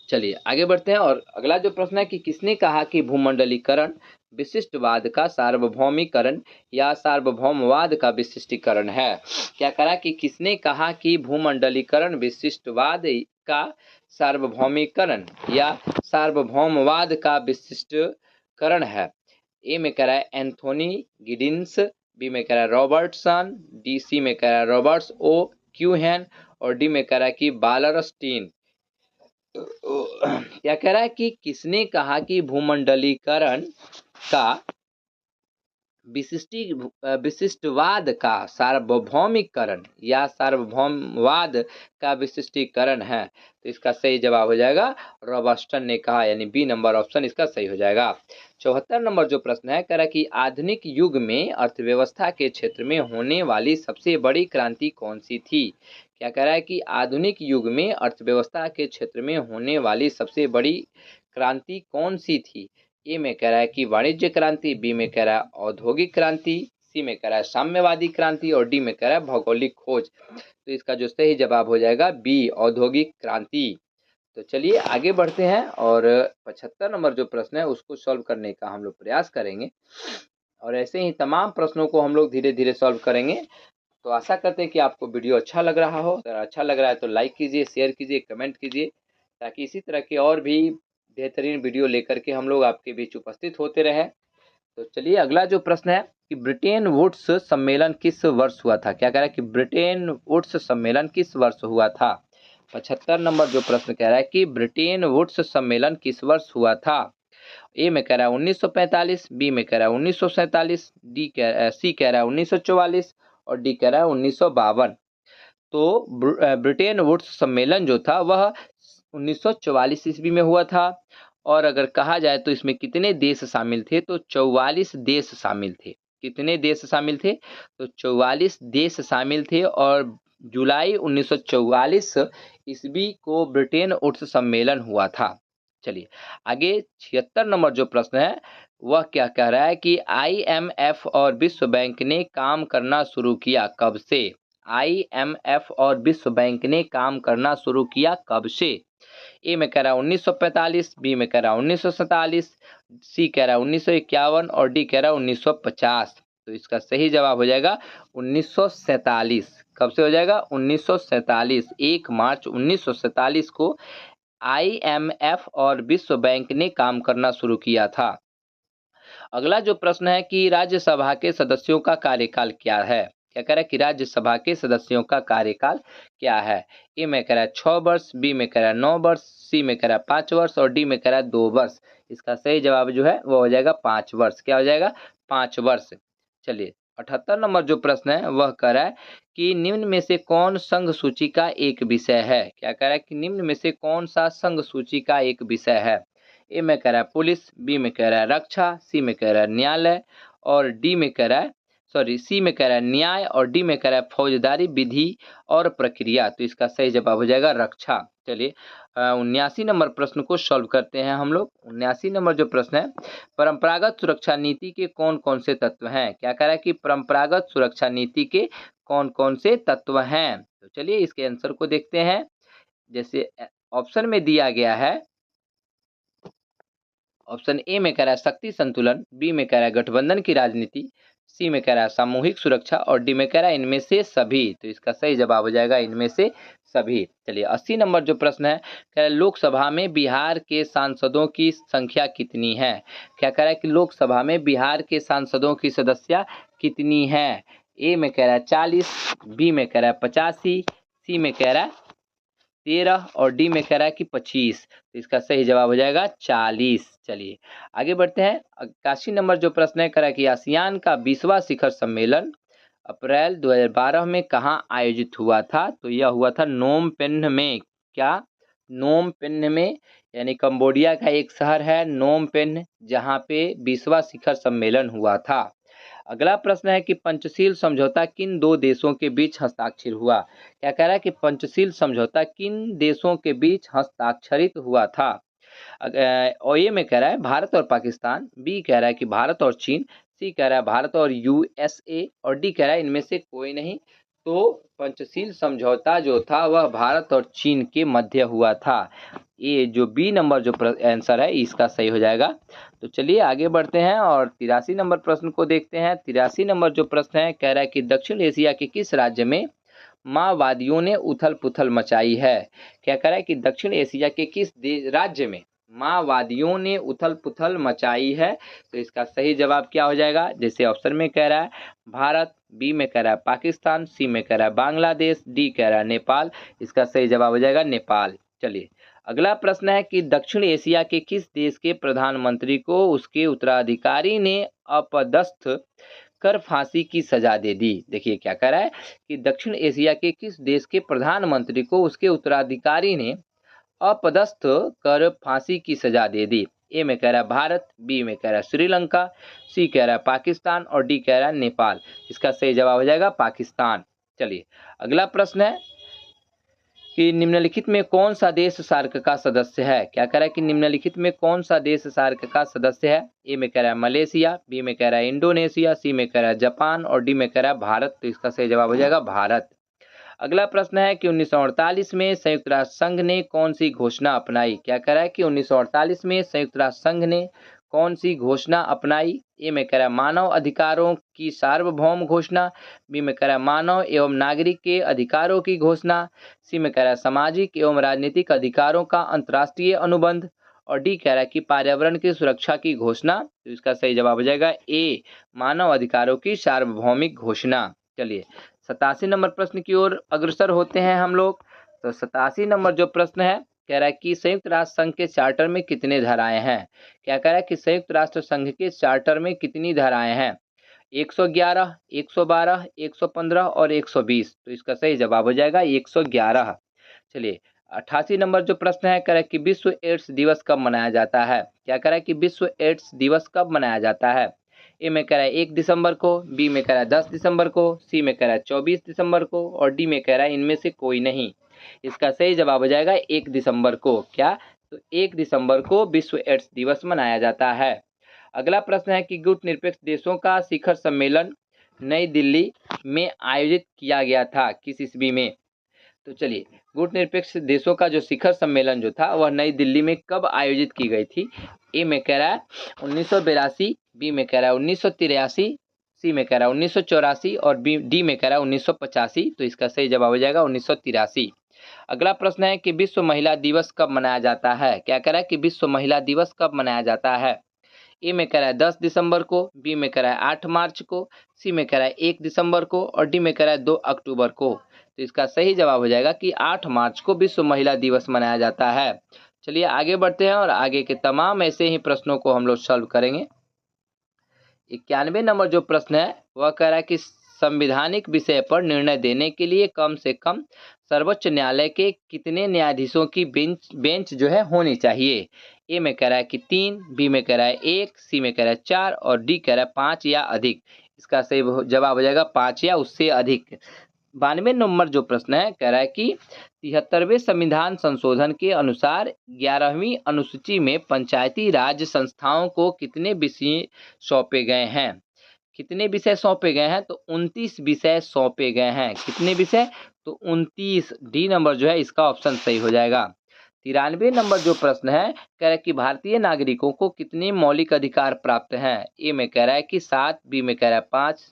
S1: चलिए आगे बढ़ते हैं और अगला जो प्रश्न है कि किसने कहा कि भूमंडलीकरण विशिष्टवाद का सार्वभौमिकरण या सार्वभौमवाद का विशिष्टीकरण है। क्या करा कि किसने कहा कि भूमंडलीकरण विशिष्टवाद का सार्वभौमिकरण या सार्वभौमवाद का विशिष्टीकरण है। ए में कह रहा है एंथोनी गिडिंस, बी में कह रहा है रॉबर्टसन, डी सी में कह रहा है रॉबर्ट्स ओ क्यूहैन और डी में कह रहा है कि बालरस्टीन। क्या कह रहा है कि किसने कहा कि भूमंडलीकरण का विशिष्टवाद का सार्वभौमिकरण या सार्वभौमवाद का विशिष्टीकरण है। तो इसका सही जवाब हो जाएगा रॉबर्टसन ने कहा, यानी बी नंबर ऑप्शन इसका सही हो जाएगा। 74 नंबर जो प्रश्न है कह रहा है कि आधुनिक युग में अर्थव्यवस्था के क्षेत्र में होने वाली सबसे बड़ी क्रांति कौन सी थी। क्या कह रहा है कि आधुनिक युग में अर्थव्यवस्था के क्षेत्र में होने वाली सबसे बड़ी क्रांति कौन सी थी। ए में कह रहा है कि वाणिज्य क्रांति, बी में कह रहा है औद्योगिक क्रांति, सी में कह रहा है साम्यवादी क्रांति और डी में कह रहा है भौगोलिक खोज। तो इसका जो सही जवाब हो जाएगा बी औद्योगिक क्रांति। तो चलिए आगे बढ़ते हैं और 75 नंबर जो प्रश्न है उसको सॉल्व करने का हम लोग प्रयास करेंगे और ऐसे ही तमाम प्रश्नों को हम लोग धीरे धीरे सॉल्व करेंगे। तो आशा करते हैं कि आपको वीडियो अच्छा लग रहा हो। अगर अच्छा लग रहा है तो लाइक कीजिए, शेयर कीजिए, कमेंट कीजिए, ताकि इसी तरह के और भी बेहतरीन वीडियो लेकर के हम लोग आपके बीच उपस्थित होते रहें। तो चलिए अगला जो प्रश्न है कि ब्रिटेन वुड्स सम्मेलन किस वर्ष हुआ था। क्या कह रहा है कि ब्रिटेन वुड्स सम्मेलन किस वर्ष हुआ था। 75 नंबर जो प्रश्न कह रहा है कि ब्रिटेन वुड्स सम्मेलन किस वर्ष हुआ था। ए में कह रहा है 1945, बी में कह रहा है 1947, सी कह रहा है 1944 और डी कह रहा है 1952। तो ब्रिटेन वुड्स सम्मेलन जो था वह 1944 ईस्वी में हुआ था। और अगर कहा जाए तो इसमें कितने देश शामिल थे, तो 44 देश शामिल थे। कितने देश शामिल थे, तो 44 देश शामिल थे। और जुलाई 1944 ईस्वी को ब्रिटेन वुड्स सम्मेलन हुआ था। चलिए आगे 76 नंबर जो प्रश्न है वह क्या कह रहा है कि IMF और विश्व बैंक ने काम करना शुरू किया कब से। IMF और विश्व बैंक ने काम करना शुरू किया कब से। ए में कह रहा है 1945, बी में कह रहा है 1947, सी कह रहा है 1951 और डी कह रहा है 1950। तो इसका सही जवाब हो जाएगा 1947। कब से हो जाएगा, 1947। 1 मार्च 1947 को IMF और विश्व बैंक ने काम करना शुरू किया था। अगला जो प्रश्न है कि राज्यसभा के सदस्यों का कार्यकाल क्या है। क्या कह रहा है कि राज्यसभा के सदस्यों का कार्यकाल क्या है। ए में कह रहा है 6 वर्ष, बी में कह रहा है 9 वर्ष, सी में कह रहा है 5 वर्ष और डी में कह रहा है 2 वर्ष। इसका सही जवाब जो है वो हो जाएगा 5 वर्ष। क्या हो जाएगा, 5 वर्ष। चलिए 78 नंबर जो प्रश्न है वह कह रहा है कि निम्न में से कौन संघ सूची का एक विषय है। क्या कह रहा है कि निम्न में से कौन सा संघ सूची का एक विषय है। ए में कह रहा है पुलिस, बी में कह रहा है रक्षा, सी में कह रहा है न्यायालय और डी में कह रहा है सी में कह रहा है न्याय और डी में कह रहा है फौजदारी विधि और प्रक्रिया। तो इसका सही जवाब हो जाएगा रक्षा। चलिए 79 नंबर प्रश्न को सॉल्व करते हैं हम लोग। 79 नंबर जो प्रश्न है, परंपरागत सुरक्षा नीति के कौन कौन से तत्व हैं। क्या कह रहा है कि परंपरागत सुरक्षा नीति के कौन कौन से तत्व हैं। तो चलिए इसके आंसर को देखते हैं। जैसे ऑप्शन में दिया गया है, ऑप्शन ए में कह रहा है शक्ति संतुलन, बी में कह रहा है गठबंधन की राजनीति, सी में कह रहा है सामूहिक सुरक्षा और डी में कह रहा है इनमें से सभी। तो इसका सही जवाब हो जाएगा इनमें से सभी। चलिए 80 नंबर जो प्रश्न है, कह रहा है लोकसभा में बिहार के सांसदों की संख्या कितनी है। क्या कह रहा है कि लोकसभा में बिहार के सांसदों की सदस्या कितनी है। ए में कह रहा है 40, बी में कह रहा है 85, सी में कह रहा है 13 और डी में कह रहा है कि 25। तो इसका सही जवाब हो जाएगा 40। चलिए आगे बढ़ते हैं। 81 नंबर जो प्रश्न है, कह रहा है कि आसियान का 20वां शिखर सम्मेलन अप्रैल 2012 में कहाँ आयोजित हुआ था। तो यह हुआ था नोम पेन्ह में। क्या, नोम पेन्ह में, यानी कंबोडिया का एक शहर है नोम पेन्ह, जहाँ पे 20वां शिखर सम्मेलन हुआ था। अगला प्रश्न है कि पंचशील समझौता किन दो देशों के बीच हस्ताक्षर हुआ। क्या कह रहा है कि पंचशील समझौता किन देशों के बीच हस्ताक्षरित हुआ था। और ये में कह रहा है भारत और पाकिस्तान, बी कह रहा है कि भारत और चीन, सी कह रहा है भारत और USA और डी कह रहा है इनमें से कोई नहीं। तो पंचशील समझौता जो था वह भारत और चीन के मध्य हुआ था। ये जो बी नंबर जो आंसर है इसका सही हो जाएगा। तो चलिए आगे बढ़ते हैं और 83 नंबर प्रश्न को देखते हैं। 83 नंबर जो प्रश्न है, कह रहा है कि दक्षिण एशिया के किस राज्य में माओवादियों ने उथल पुथल मचाई है। क्या कह रहा है कि दक्षिण एशिया के किस राज्य में माओवादियों ने उथल पुथल मचाई है। तो इसका सही जवाब क्या हो जाएगा, जैसे ऑप्शन में कह रहा है भारत, बी में कह रहा है पाकिस्तान, सी में कह रहा है बांग्लादेश, डी कह रहा है नेपाल। इसका सही जवाब हो जाएगा नेपाल। चलिए अगला प्रश्न है कि दक्षिण एशिया के किस देश के प्रधानमंत्री को उसके उत्तराधिकारी ने अपदस्थ कर फांसी की सजा दे दी। देखिए क्या कह रहा है कि दक्षिण एशिया के किस देश के प्रधानमंत्री को उसके उत्तराधिकारी ने अपदस्थ कर फांसी की सजा दे दी। ए में कह रहा है भारत, बी में कह रहा है श्रीलंका, सी कह रहा है पाकिस्तान और डी कह रहा है नेपाल। इसका सही जवाब हो जाएगा पाकिस्तान। चलिए अगला प्रश्न है कि निम्नलिखित में कौन सा देश सार्क का सदस्य है। क्या कह रहा है कि निम्नलिखित में कौन सा देश सार्क का सदस्य है। ए में कह रहा है मलेशिया, बी में कह रहा है इंडोनेशिया, सी में कह रहा है जापान और डी में कह रहा है भारत। तो इसका सही जवाब हो जाएगा भारत। अगला प्रश्न है कि 1948 में संयुक्त राष्ट्र संघ ने कौन सी घोषणा अपनाई। क्या कह रहा है कि 1948 में संयुक्त राष्ट्र संघ ने कौन सी घोषणा अपनाई। ए में कह रहा है मानव अधिकारों की सार्वभौम घोषणा, बी में कह रहा है मानव एवं नागरिक के अधिकारों की घोषणा, सी में कह रहा है सामाजिक एवं राजनीतिक अधिकारों का अंतर्राष्ट्रीय अनुबंध, और डी कह रहा है कि पर्यावरण की सुरक्षा की घोषणा। तो इसका सही जवाब हो जाएगा ए, मानव अधिकारों की सार्वभौमिक घोषणा। चलिए 87 नंबर प्रश्न की ओर अग्रसर होते हैं हम लोग। तो 87 नंबर जो प्रश्न है कह रहा है कि संयुक्त राष्ट्र संघ के चार्टर में कितने धाराएं हैं। क्या कह रहा है कि संयुक्त राष्ट्र संघ के चार्टर में कितनी धाराएं हैं। 111, 112, 115 और 120। तो इसका सही जवाब हो जाएगा 111। चलिए 88 नंबर जो प्रश्न है कह रहा है कि विश्व एड्स दिवस कब मनाया जाता है। क्या कह रहा है कि विश्व एड्स दिवस कब मनाया जाता है। ए में कह रहा है 1 दिसंबर को, बी में कह रहा है 10 दिसंबर को, सी में कह रहा है 24 दिसंबर को, और डी में कह रहा है इनमें से कोई नहीं। इसका सही जवाब हो जाएगा 1 दिसंबर को। क्या, तो 1 दिसंबर को विश्व एड्स दिवस मनाया जाता है। अगला प्रश्न है कि गुटनिरपेक्ष देशों का शिखर सम्मेलन नई दिल्ली में आयोजित किया गया था किस ईस्वी में। तो चलिए गुटनिरपेक्ष देशों का जो शिखर सम्मेलन जो था वह नई दिल्ली में कब आयोजित की गई थी। ए में कह रहा है 1982, बी में कह रहा है 1983, सी में कह रहा है 1984 और डी में कह रहा है 1985। तो इसका सही जवाब हो जाएगा 1983। अगला प्रश्न है कि विश्व महिला दिवस कब मनाया जाता है। क्या कह रहा है कि विश्व महिला दिवस कब मनाया जाता है। ए में कह रहा है 10 दिसंबर को, बी में कह रहा है 8 मार्च को, सी में कह रहा है 1 दिसंबर को, और डी में कह रहा है 2 अक्टूबर को। तो इसका सही जवाब हो जाएगा कि 8 मार्च को विश्व महिला दिवस मनाया जाता है। चलिए आगे बढ़ते हैं और आगे के तमाम ऐसे ही प्रश्नों को हम लोग सॉल्व करेंगे। 91 नंबर जो प्रश्न है वह कह रहा है कि संवैधानिक विषय पर निर्णय देने के लिए कम से कम सर्वोच्च न्यायालय के कितने न्यायाधीशों की बेंच जो है होनी चाहिए। ए में कह रहा है कि 3, बी में कह रहा है 1, सी में कह रहा है 4 और डी कह रहा है 5 या अधिक। इसका सही जवाब हो जाएगा 5 या उससे अधिक। 92 नंबर जो प्रश्न है कह रहा है कि 73वें संविधान संशोधन के अनुसार 11वीं अनुसूची में पंचायती राज संस्थाओं को कितने विषय सौंपे गए हैं। कितने विषय सौंपे गए हैं, तो 29 विषय सौंपे गए हैं। कितने विषय, तो 29। डी नंबर जो है इसका ऑप्शन सही हो जाएगा। 93 नंबर जो प्रश्न है कह रहा है कि भारतीय नागरिकों को कितने मौलिक अधिकार प्राप्त हैं। ए में कह रहा है कि 7, बी में कह रहा है 5,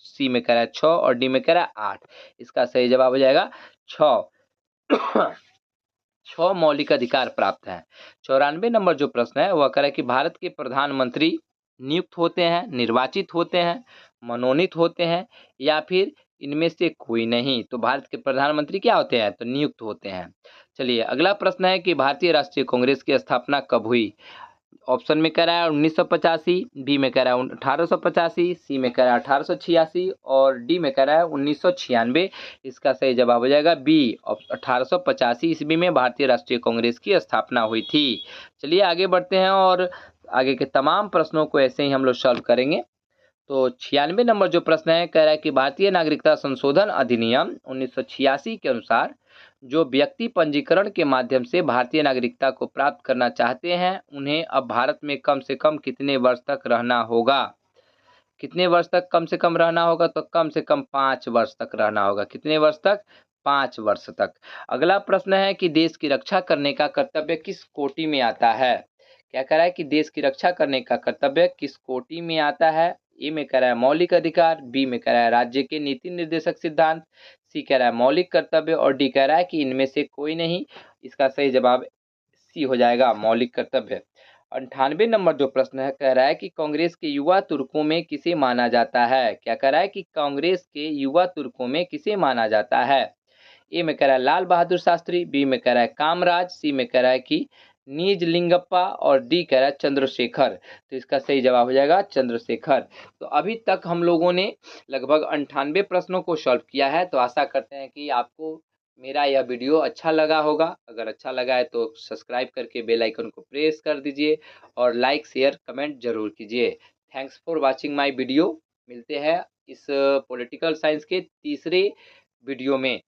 S1: सी में कह रहा है 6 और डी में कह रहा है 8। इसका सही जवाब हो जाएगा 6। 6 मौलिक अधिकार प्राप्त हैं। 94 नंबर जो प्रश्न है वह कह रहा है कि भारत के प्रधानमंत्री नियुक्त होते हैं, निर्वाचित होते हैं, मनोनीत होते हैं या फिर इनमें से कोई नहीं। तो भारत के प्रधानमंत्री क्या होते हैं, तो नियुक्त होते हैं। चलिए अगला प्रश्न है कि भारतीय राष्ट्रीय कांग्रेस की स्थापना कब हुई। ऑप्शन में कह रहा है 1985, बी में कह रहा है 1885, सी में कह रहा है 1886 और डी में कह रहा है 1996। इसका सही जवाब हो जाएगा बी, 1885 ईस्वी में भारतीय राष्ट्रीय कांग्रेस की स्थापना हुई थी। चलिए आगे बढ़ते हैं और आगे के तमाम प्रश्नों को ऐसे ही हम लोग सॉल्व करेंगे। तो 96 नंबर जो प्रश्न है कह रहा है कि भारतीय नागरिकता संशोधन अधिनियम 1986 के अनुसार जो व्यक्ति पंजीकरण के माध्यम से भारतीय नागरिकता को प्राप्त करना चाहते हैं उन्हें अब भारत में कम से कम कितने वर्ष तक रहना होगा। कितने वर्ष तक कम से कम रहना होगा, तो कम से कम 5 वर्ष तक रहना होगा। कितने वर्ष तक, 5 वर्ष तक। अगला प्रश्न है कि देश की रक्षा करने का कर्तव्य किस कोटि में आता है। क्या कह रहा है कि देश की रक्षा करने का कर्तव्य किस कोटि में आता है। ए में कह रहा है मौलिक अधिकार, बी में कह रहा है राज्य के नीति निर्देशक सिद्धांत, सी कह रहा है मौलिक कर्तव्य और डी कह रहा है कि इनमें से कोई नहीं। इसका सही जवाब सी हो जाएगा, मौलिक कर्तव्य। 98 नंबर जो प्रश्न है कह रहा है कि कांग्रेस के युवा तुर्कों में किसे माना जाता है। क्या कह रहा है कि कांग्रेस के युवा तुर्कों में किसे माना जाता है। ए में कह रहा है लाल बहादुर शास्त्री, बी में कह रहा है कामराज, सी में कह रहा है कि निजलिंगप्पा और डी कह रहा है चंद्रशेखर। तो इसका सही जवाब हो जाएगा चंद्रशेखर। तो अभी तक हम लोगों ने लगभग 98 प्रश्नों को सॉल्व किया है। तो आशा करते हैं कि आपको मेरा यह वीडियो अच्छा लगा होगा। अगर अच्छा लगा है तो सब्सक्राइब करके बेल आइकन को प्रेस कर दीजिए और लाइक शेयर कमेंट जरूर कीजिए। Thanks for watching my video. मिलते हैं इस पॉलिटिकल साइंस के तीसरे वीडियो में।